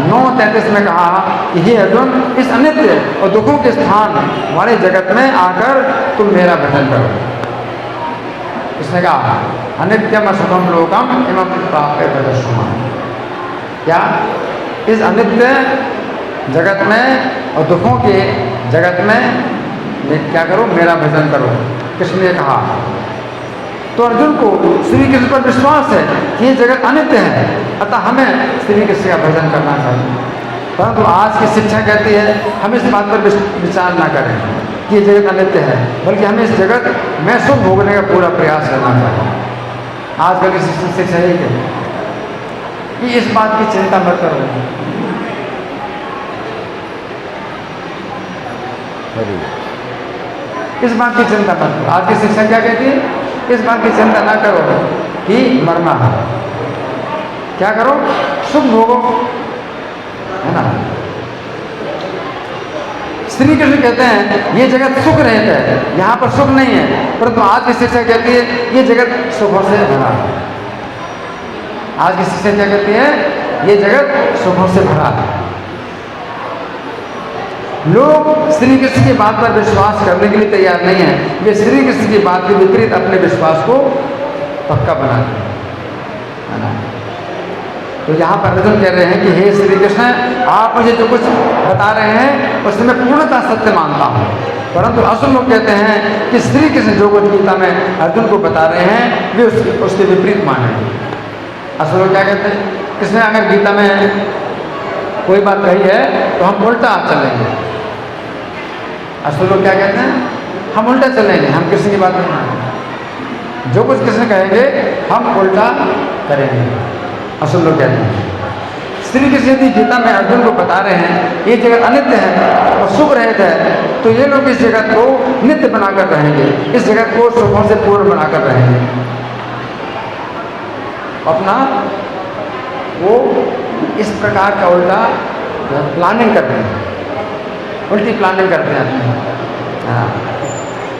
9:33 में कहा कि हे अर्जुन, इस अनित्य और दुखों के स्थान वाले जगत में आकर तुम मेरा भजन करो। इसने कहा अनित्यम सुखम लोकम एवं प्राप्त भजस्वम। क्या इस अनित्य जगत में और दुखों के जगत में क्या करो? मेरा भजन करो, कृष्ण ने कहा। तो अर्जुन को श्री कृष्ण पर विश्वास है कि ये जगत अनित्य है, अतः हमें श्री कृष्ण का भजन करना चाहिए। परंतु आज की शिक्षा कहती है हम इस बात पर विचार ना करें कि ये जगत अनित्य है, बल्कि हमें इस जगत में सुख भोगने का पूरा प्रयास करना चाहिए। आजकल की शिक्षा यही है कि इस बात की चिंता मत करो, इस बात की चिंता मत करो। आज की शिक्षा क्या कहती है? इस बात की चिंता ना करो कि मरना है, क्या करो? सुख भोगो, है ना। श्री कृष्ण कहते हैं ये जगत सुख रहित है, यहाँ पर सुख नहीं है। परंतु आज की शिक्षा कहती है ये जगत सुखों से भरा है। आज की शिक्षा क्या कहती है? ये जगत सुखों से भरा है। लोग श्री कृष्ण की बात पर विश्वास करने के लिए तैयार नहीं है, वे श्री कृष्ण की बात के विपरीत अपने विश्वास को पक्का बनाते हैं ना। तो यहाँ पर अर्जुन कह रहे हैं कि हे श्री कृष्ण, आप मुझे जो कुछ बता रहे हैं उससे मैं पूर्णतः सत्य मानता हूँ। परंतु असुर लोग कहते हैं कि श्री कृष्ण जो कुछ गीता में अर्जुन को बता रहे हैं वे उसके विपरीत मानेंगे। असुर लोग क्या कहते हैं? कृष्ण अगर गीता में कोई बात कही है तो हम उल्टा चलेंगे। असुर लोग क्या कहते हैं? हम उल्टा चलेंगे, हम कृष्ण की बात नहीं मानेंगे, जो कुछ कृष्ण कहेंगे हम उल्टा करेंगे। असुर लोग कहते हैं श्री कृष्ण यदि गीता में अर्जुन को बता रहे हैं ये जगत अनित्य है और सुख रहित है, तो ये लोग इस जगत को नित्य बनाकर रहेंगे, इस जगत को सुखों से पूर्ण बनाकर रहेंगे। अपना वो इस प्रकार का उल्टा प्लानिंग करते हैं, उल्टी प्लानिंग करते हैं।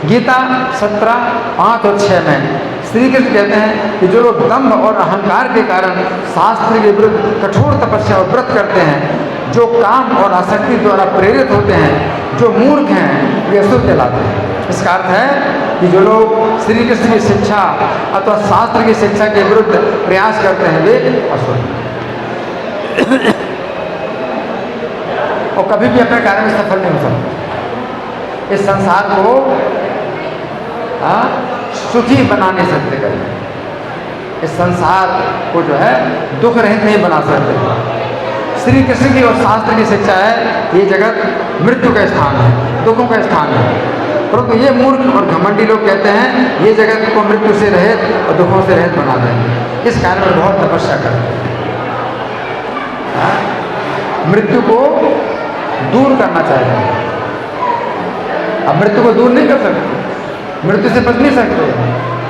गीता 17:5 और 6 में श्री कृष्ण कहते हैं कि जो लोग दंभ और अहंकार के कारण शास्त्र के विरुद्ध कठोर तपस्या और व्रत करते हैं, जो काम और आसक्ति द्वारा प्रेरित होते हैं, जो मूर्ख हैं, वे असुर कहलाते हैं। इसका अर्थ है कि जो लोग श्री कृष्ण की शिक्षा अथवा शास्त्र की शिक्षा के विरुद्ध प्रयास करते हैं वे असुर हैं और कभी भी अपने कार्य में सफल नहीं हो सकते। इस संसार को सुखी बना नहीं सकते कभी। इस संसार को जो है दुख रहित नहीं बना सकते। श्री कृष्ण की और शास्त्र की शिक्षा है कि ये जगत मृत्यु का स्थान है, दुखों का स्थान है। परंतु ये मूर्ख और घमंडी लोग कहते हैं ये जगत को मृत्यु से रहित और दुखों से रहित बना देंगे। इस कारण में बहुत तपस्या करते हैं, मृत्यु को दूर करना चाहिए। अब मृत्यु को दूर नहीं कर सकते, मृत्यु से बच नहीं सकते,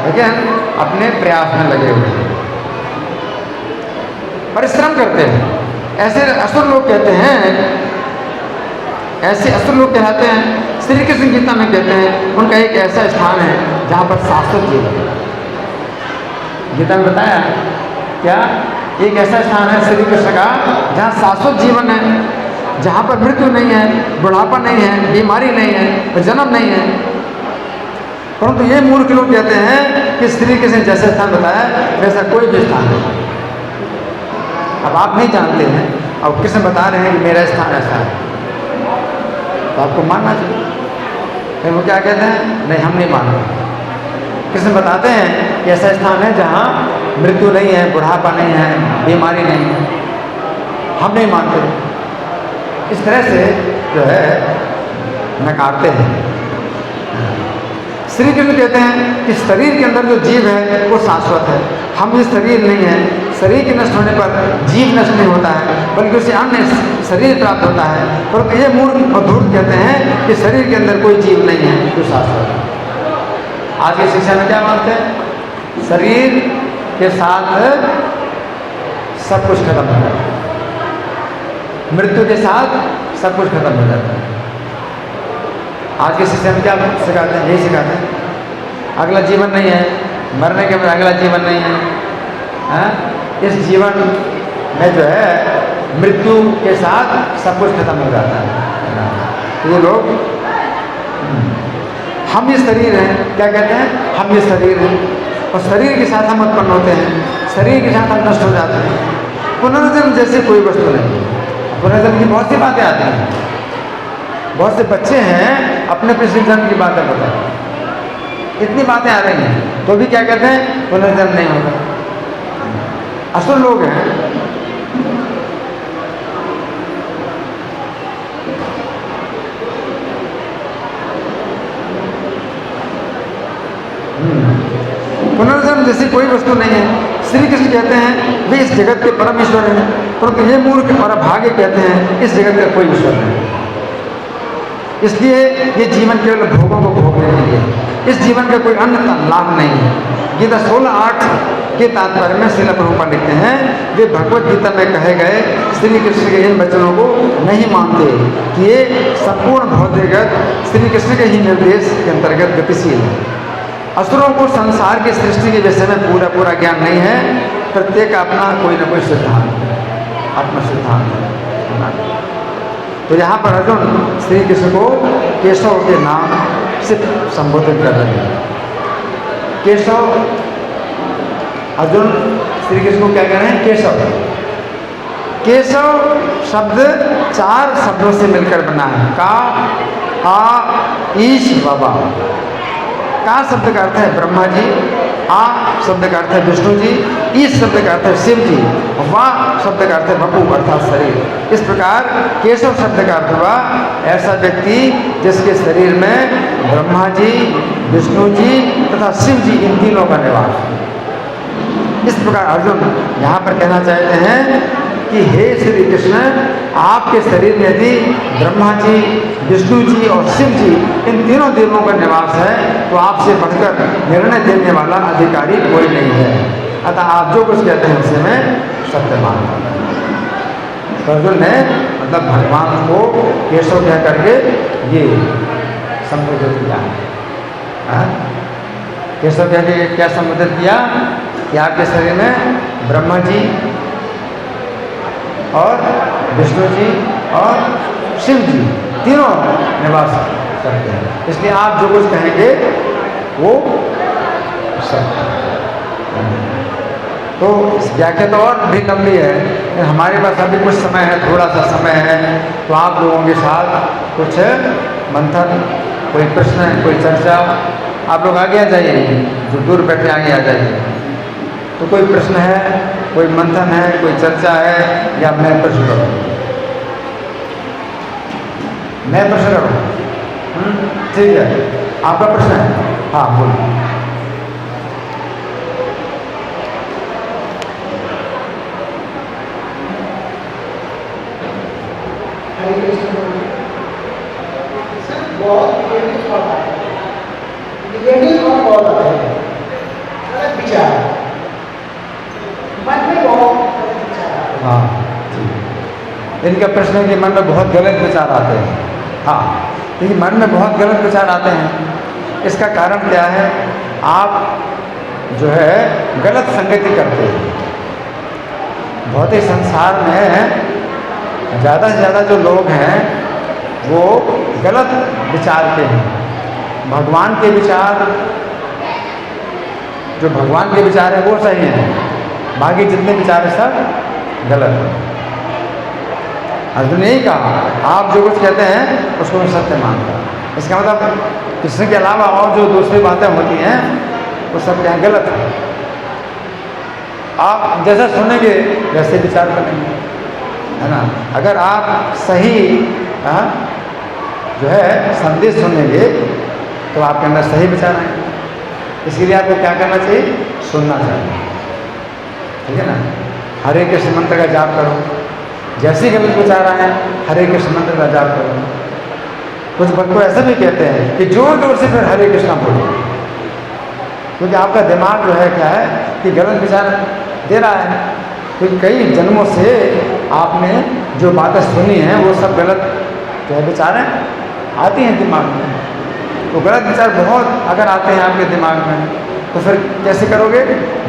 लेकिन अपने प्रयास में लगे हुए हैं, परिश्रम करते हैं। ऐसे असुर लोग कहते हैं, ऐसे असुर लोग कहलाते हैं। श्री कृष्ण गीता में कहते हैं उनका एक ऐसा स्थान है जहाँ पर शाश्वत जीवन है। गीता में बताया क्या? एक ऐसा स्थान है श्री कृष्ण का जहाँ शाश्वत जीवन है, जहाँ पर मृत्यु नहीं है, बुढ़ापा नहीं है, बीमारी नहीं है, जन्म नहीं है। परंतु ये मूर्ख लोग कहते हैं कि श्री कृष्ण जैसे स्थान बताया वैसा कोई भी स्थान नहीं। अब आप नहीं जानते हैं अब कृष्ण बता रहे हैं कि मेरा स्थान ऐसा है, तो आपको मानना चाहिए। फिर वो क्या कहते हैं, नहीं हम नहीं मानते। कृष्ण बताते हैं कि ऐसा स्थान है जहाँ मृत्यु नहीं है, बुढ़ापा नहीं है, बीमारी नहीं है, हम नहीं मानते। इस तरह से जो है नकारते हैं। श्री कृष्ण कहते हैं कि शरीर के अंदर जो जीव है वो शाश्वत है, हम ये शरीर नहीं है। शरीर के नष्ट होने पर जीव नष्ट नहीं होता है, बल्कि उसे अन्य शरीर प्राप्त होता है। परंतु ये मूर्ख और धूर्त कहते हैं कि शरीर के अंदर कोई जीव नहीं है जो शाश्वत है। आज की शिक्षा में क्या मानते हैं, शरीर के साथ सब कुछ खत्म हो जाता है, मृत्यु के साथ सब कुछ खत्म हो जाता है। आज के शिक्षा में क्या सिखाते हैं, यही सिखाते हैं अगला जीवन नहीं है, मरने के बाद अगला जीवन नहीं है, हाँ? इस जीवन में जो है मृत्यु के साथ सब कुछ खत्म हो जाता है। तो ये लोग हम ये शरीर हैं, क्या कहते हैं, हम ये शरीर हैं और शरीर के साथ हम उत्पन्न होते हैं, शरीर के साथ हम नष्ट हो जाते हैं। पुनर्जन्म जैसे कोई वस्तु नहीं। पुनर्जन्म की बहुत सी बातें आती हैं, बहुत से बच्चे हैं अपने पिछले जन्म की बातें बताते हैं, इतनी बातें आ रही हैं तो भी क्या कहते हैं, पुनर्जन्म नहीं होगा। असुर लोग हैं। पुनर्जन्म जैसी कोई वस्तु नहीं है। श्री कृष्ण कहते हैं वे इस जगत के परम ईश्वर हैं, परंतु ये मूर्ख और अभागे कहते हैं इस जगत का कोई ईश्वर नहीं। इसलिए ये जीवन केवल भोगों को भोगने के लिए, इस जीवन का कोई अन्य लाभ नहीं है। गीता 16:8 के तात्पर्य में श्रील प्रभुपाद लिखते हैं, वे भगवत गीता में कहे गए श्री कृष्ण के इन वचनों को नहीं मानते कि ये संपूर्ण भौतिकगत श्री कृष्ण के ही निर्देश के अंतर्गत गतिशील है। असुरों को संसार की सृष्टि के विषय में पूरा ज्ञान नहीं है, प्रत्येक अपना कोई ना कोई सिद्धांत है, अपना सिद्धांत है। तो यहाँ पर अर्जुन श्री कृष्ण को केशव के नाम से संबोधित कर रहे हैं। केशव, अर्जुन श्री कृष्ण को क्या कह रहे हैं, केशव। केशव शब्द 4 शब्दों से मिलकर बना है, का, आ, ईश, बाबा। का शब्द का अर्थ है ब्रह्मा जी, आ शब्द का अर्थ है विष्णु जी, ईश शब्द का अर्थ है शिव जी, वा शब्द का अर्थ है बपू अर्थात शरीर। इस प्रकार केशव शब्द का अर्थ हुआ ऐसा व्यक्ति जिसके शरीर में ब्रह्मा जी, विष्णु जी तथा शिव जी इन तीनों का निवास है। इस प्रकार अर्जुन यहाँ पर कहना चाहते हैं कि हे श्री कृष्ण, आपके शरीर में यदि ब्रह्मा जी, विष्णु जी और शिव जी इन तीनों देवों का निवास है तो आपसे बढ़कर निर्णय देने वाला अधिकारी कोई नहीं है, अतः आप जो कुछ कहते हैं उसे मैं सत्य मानता हूं। तो अर्जुन ने मतलब भगवान को केशव कह करके ये संबोधित किया। केशव कह के क्या संबोधित किया कि आपके शरीर में ब्रह्मा जी और विष्णु जी और शिव जी तीनों निवास करते हैं, इसलिए आप जो कुछ कहेंगे वो सत्य। तो इस व्याख्या तो और भी लंबी है, हमारे पास अभी कुछ समय है, थोड़ा सा समय है, तो आप लोगों के साथ कुछ मंथन, कोई प्रश्न, कोई चर्चा, आप लोग आगे आ जाइए, जो दूर बैठे आगे आ जाइए। तो कोई प्रश्न है, कोई मंथन है, कोई चर्चा है, या मैं प्रश्न करूँ? मैं प्रश्न करूँ? ठीक है, आपका प्रश्न है? हाँ बोलिए। हाँ, इनका प्रश्न है कि मन में बहुत गलत विचार आते हैं। हाँ, तो मन में बहुत गलत विचार आते हैं, इसका कारण क्या है? आप जो है गलत संगति करते हैं। भौतिक संसार में ज़्यादा से ज़्यादा जो लोग हैं वो गलत विचार के हैं। भगवान के विचार, जो भगवान के विचार है वो सही है, बाकी जितने विचार है सब गलत है। अर्जुन ने यही कहा, आप जो कुछ कहते हैं उसको मैं सत्य मानता हूँ। इसका मतलब कृष्ण के अलावा और जो दूसरी बातें होती हैं वो सब क्या गलत है। आप जैसा सुनेंगे वैसे विचार करेंगे, है ना। अगर आप सही जो है संदेश सुनेंगे तो आपके अंदर सही विचार आएंगे। इसके लिए आपको क्या करना चाहिए? सुनना चाहिए, ठीक है ना। हरे कृष्ण मंत्र का जाप करो, जैसे गलत विचार आए हरे कृष्ण मंत्र का जाप करो। कुछ भक्त तो ऐसा भी कहते हैं कि जोर जोर से फिर हरे कृष्णा बोलो, क्योंकि आपका दिमाग जो है क्या है कि गलत विचार दे रहा है। क्योंकि कई जन्मों से आपने जो बातें सुनी हैं वो सब गलत जो है विचार आती हैं दिमाग में। तो गलत विचार बहुत अगर आते हैं आपके दिमाग में तो फिर कैसे करोगे?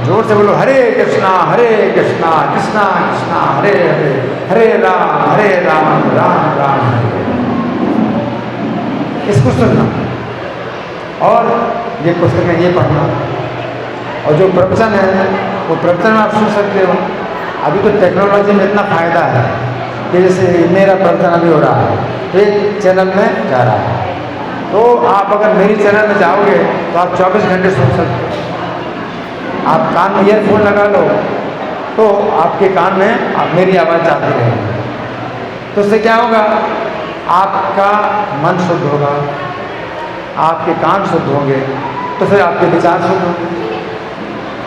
जोर से बोलो हरे कृष्णा कृष्णा कृष्णा हरे हरे, हरे राम राम राम हरे। इसको सुनना और ये पुस्तक में ये पढ़ना, और जो प्रवचन है वो प्रवचन में आप सुन सकते हो। अभी तो टेक्नोलॉजी में इतना फ़ायदा है कि जैसे मेरा प्रवचन अभी हो रहा है तो एक चैनल में जा रहा है, तो आप अगर मेरी चैनल में जाओगे तो आप 24 घंटे सुन सकते हो। आप कान में ईयरफोन लगा लो तो आपके कान में मेरी आवाज़ जाती रहेगी। तो उससे क्या होगा? आपका मन शुद्ध होगा, आपके कान शुद्ध होंगे, तो फिर आपके विचार शुद्ध होंगे,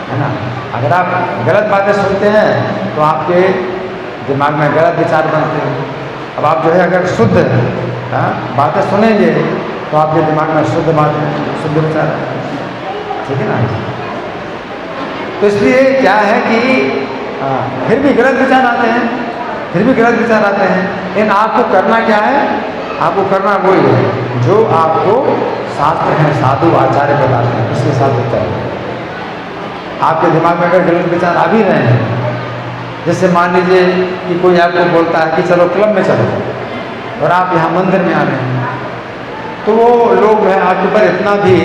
है ना। अगर आप गलत बातें सुनते हैं तो आपके दिमाग में गलत विचार बनते हैं। अब आप जो है अगर शुद्ध बातें सुनेंगे तो आपके दिमाग में शुद्ध बातें, शुद्ध विचार है, ठीक है ना। तो इसलिए क्या है कि फिर भी गलत विचार आते हैं, फिर भी गलत विचार आते हैं, लेकिन आपको करना क्या है? आपको करना वही है जो आपको शास्त्र हैं, साधु आचार्य बताते हैं, उसके साथ होता है। आपके दिमाग में अगर गलत विचार आ भी रहे हैं, जैसे मान लीजिए कि कोई आपको बोलता है कि चलो क्लब में चलो, और आप यहाँ मंदिर में आ रहे हैं, तो वो लोग हैं आपके ऊपर इतना भी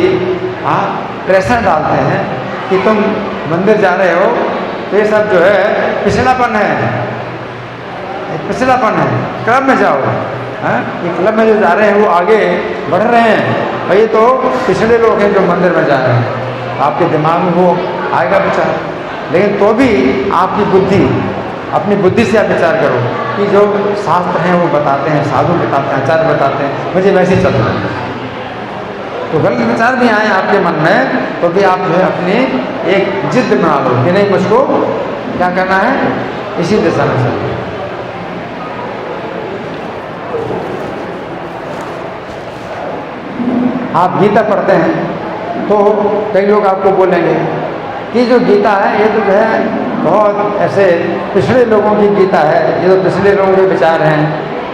प्रेशर डालते हैं कि तुम मंदिर जा रहे हो तो ये सब जो है पिछड़ापन है, पिछड़ापन है, क्लब में जाओ। ये क्लब में जो जा रहे हैं वो आगे बढ़ रहे हैं, और ये तो पिछड़े लोग हैं जो मंदिर में जा रहे हैं। आपके दिमाग में वो आएगा विचार, लेकिन तो भी आपकी बुद्धि, अपनी बुद्धि से आप विचार करो कि जो शास्त्र हैं वो बताते हैं, साधु बताते हैं, आचार्य बताते हैं, मुझे वैसे ही चलना है। तो गलत विचार भी आए आपके मन में तो भी आप जो है अपनी एक जिद बना लो कि नहीं, मुझको क्या करना है, इसी दिशा में चलना है। आप गीता पढ़ते हैं तो कई लोग आपको बोलेंगे कि जो गीता है ये तो जो है बहुत ऐसे पिछड़े लोगों की गीता है, ये तो पिछड़े लोगों के विचार हैं,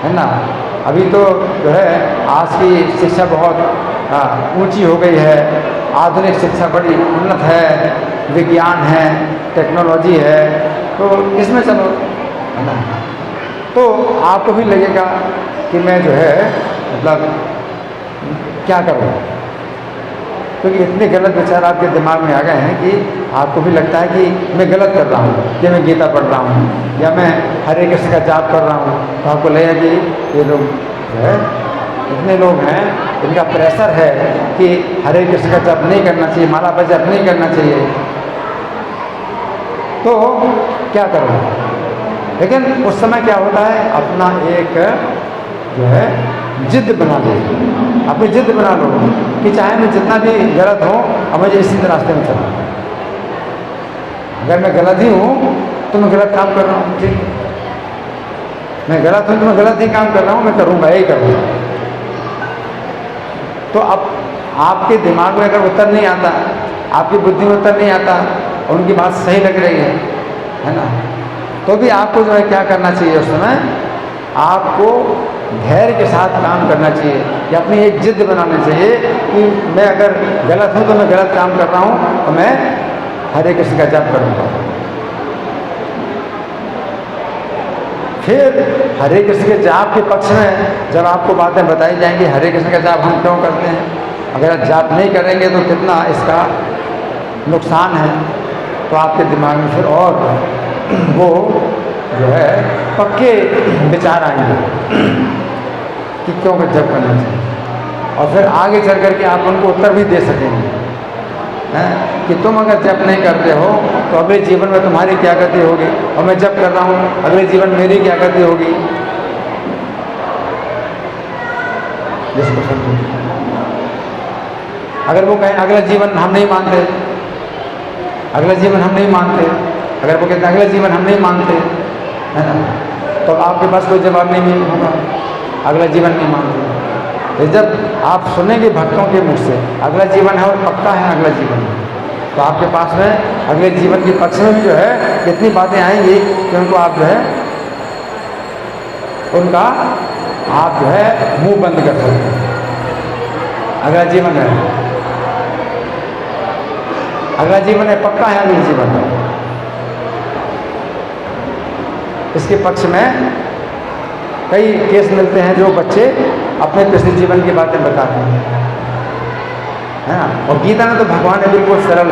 है ना। अभी तो जो है आज की शिक्षा बहुत ऊंची हो गई है, आधुनिक शिक्षा बड़ी उन्नत है, विज्ञान है, टेक्नोलॉजी है, तो इसमें चलो, है ना। तो आपको भी लगेगा कि मैं जो है मतलब क्या करूँ, क्योंकि इतने गलत विचार आपके दिमाग में आ गए हैं कि आपको भी लगता है कि मैं गलत कर रहा हूँ, कि मैं गीता पढ़ रहा हूँ या मैं हरे कृष्ण का जाप कर रहा हूँ। तो आपको लगेगा कि ये लोग जो है इतने लोग हैं, इनका प्रेशर है कि हरे कृष्ण का जाप नहीं करना चाहिए, माला पर जाप नहीं करना चाहिए, तो क्या करूँ। लेकिन उस समय क्या होता है, अपना एक जो है जिद बना लो, अपनी जिद बना लो कि चाहे मैं जितना भी गलत हूँ अब मुझे इसी रास्ते में चलना है। अगर मैं गलत ही हूँ तो मैं गलत काम कर रहा हूँ, ठीक, मैं गलत हूँ तो मैं गलत ही काम कर रहा हूँ, मैं करूँगा, यही करूँगा। तो अब आपके दिमाग में अगर उत्तर नहीं आता, आपकी बुद्धि में उत्तर नहीं आता, और उनकी बात सही लग रही है ना, तो भी आपको जो है क्या करना चाहिए, उस समय आपको धैर्य के साथ काम करना चाहिए, या अपनी एक जिद बनानी चाहिए कि मैं अगर गलत हूँ तो मैं गलत काम कर रहा हूँ, तो मैं हरे कृष्ण का जाप करूँगा। फिर हरे कृष्ण के जाप के पक्ष में जब आपको बातें बताई जाएंगी, हरे कृष्ण का जाप हम क्यों करते हैं, अगर जाप नहीं करेंगे तो कितना इसका नुकसान है, तो आपके दिमाग में फिर और वो जो है पक्के विचार आएंगे कि क्यों जप करना चाहिए, और फिर आगे चल करके आप उनको उत्तर भी दे सकेंगे कि तुम अगर जप नहीं करते हो तो अगले जीवन में तुम्हारी क्या गति होगी, और मैं जप कर रहा हूँ अगले जीवन मेरी क्या गति होगी। जिसको समझो, अगर वो कहें अगला जीवन हम नहीं मानते, अगला जीवन हम नहीं मानते, अगर वो कहते अगला जीवन हम नहीं मानते, है ना, तो आपके पास कोई जवाब नहीं होगा, अगला जीवन नहीं मानते। तो जब आप सुनेंगे भक्तों के मुख से अगला जीवन है और पक्का है अगला जीवन है, तो आपके पास में अगले जीवन के पक्ष में भी जो है कितनी बातें आएंगी कि उनको आप जो है उनका आप जो है मुंह बंद कर सकते हैं। अगला जीवन है, अगला जीवन है, पक्का है अगला जीवन है, इसके पक्ष में कई केस मिलते हैं जो बच्चे अपने पिछले जीवन की बातें बताते हैं, है ना। और गीता ने तो भगवान ने बिल्कुल सरल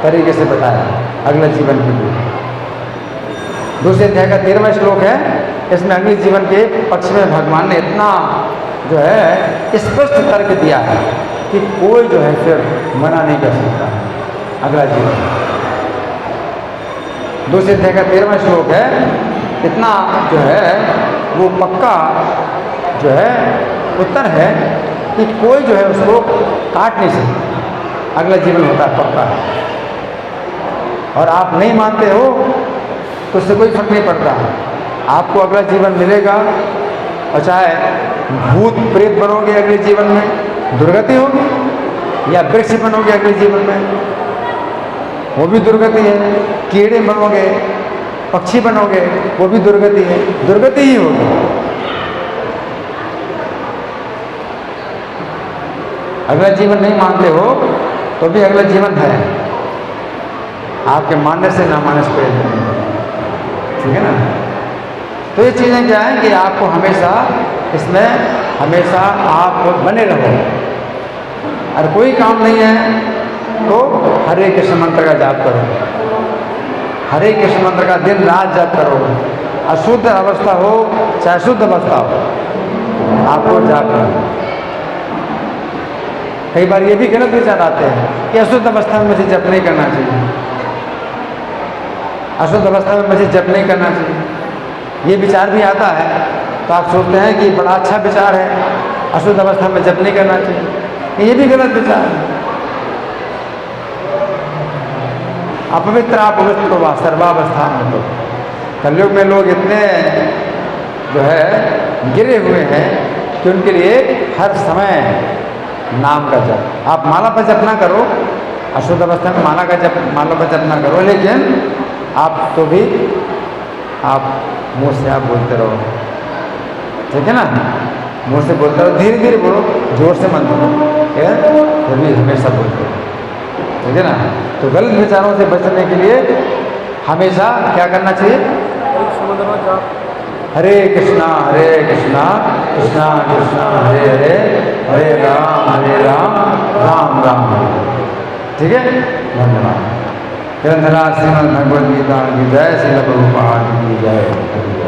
तरीके से बताया अगला जीवन के लिए। दूसरे अध्याय का 13वां श्लोक है, इसमें अगले जीवन के पक्ष में भगवान ने इतना जो है स्पष्ट तर्क दिया है कि कोई जो है फिर मना नहीं कर सकता अगला जीवन। दूसरे अध्याय का 13वां श्लोक है, इतना जो है वो पक्का जो है उत्तर है कि कोई जो है उसको काट नहीं सकता, अगला जीवन होता है पक्का है। और आप नहीं मानते हो तो उससे कोई फर्क नहीं पड़ता, आपको अगला जीवन मिलेगा, और चाहे भूत प्रेत बनोगे अगले जीवन में दुर्गति होगी, या वृक्ष बनोगे अगले जीवन में वो भी दुर्गति है, कीड़े बनोगे पक्षी बनोगे वो भी दुर्गति है, दुर्गति ही होगी। अगला जीवन नहीं मानते हो तो भी अगला जीवन है, आपके मानने से ना मानने से नहीं, ठीक है ना। तो ये चीज़ें क्या है कि आपको हमेशा इसमें हमेशा आप बने रहो, और कोई काम नहीं है तो हरे कृष्ण मंत्र का जाप करो, हरे कृष्ण मंत्र का दिन रात जाप करो, अशुद्ध अवस्था हो चाहे शुद्ध अवस्था हो आपको जाप करो। कई बार ये भी गलत विचार आते हैं कि अशुद्ध अवस्था में मुझे जप नहीं करना चाहिए, अशुद्ध अवस्था में मुझे जप नहीं करना चाहिए, ये विचार भी आता है। तो आप सोचते हैं कि बड़ा अच्छा विचार है, अशुद्ध अवस्था में जप नहीं करना चाहिए, ये भी गलत विचार है। अपवित्र अपवित्र व सर्वावस्था में, तो कलयुग में लोग इतने जो है गिरे हुए हैं कि उनके लिए हर समय नाम का जप, आप माला पर जप ना करो, अशुद्ध अवस्था में माला पर जप ना करो, लेकिन आप तो भी आप मुंह से आप बोलते रहो, ठीक है ना, मुंह से बोलते रहो, धीरे धीरे बोलो, जोर से मत बोलो, ठीक है, फिर भी हमेशा बोलते रहो, ठीक है ना। तो गलत विचारों से बचने के लिए हमेशा क्या करना चाहिए, हरे कृष्णा कृष्णा कृष्णा हरे हरे, हरे राम राम राम, ठीक है। धन्यवाद। ग्रंथराज श्रीमद् भगवद गीता की जय, श्रील प्रभुपाद की जय।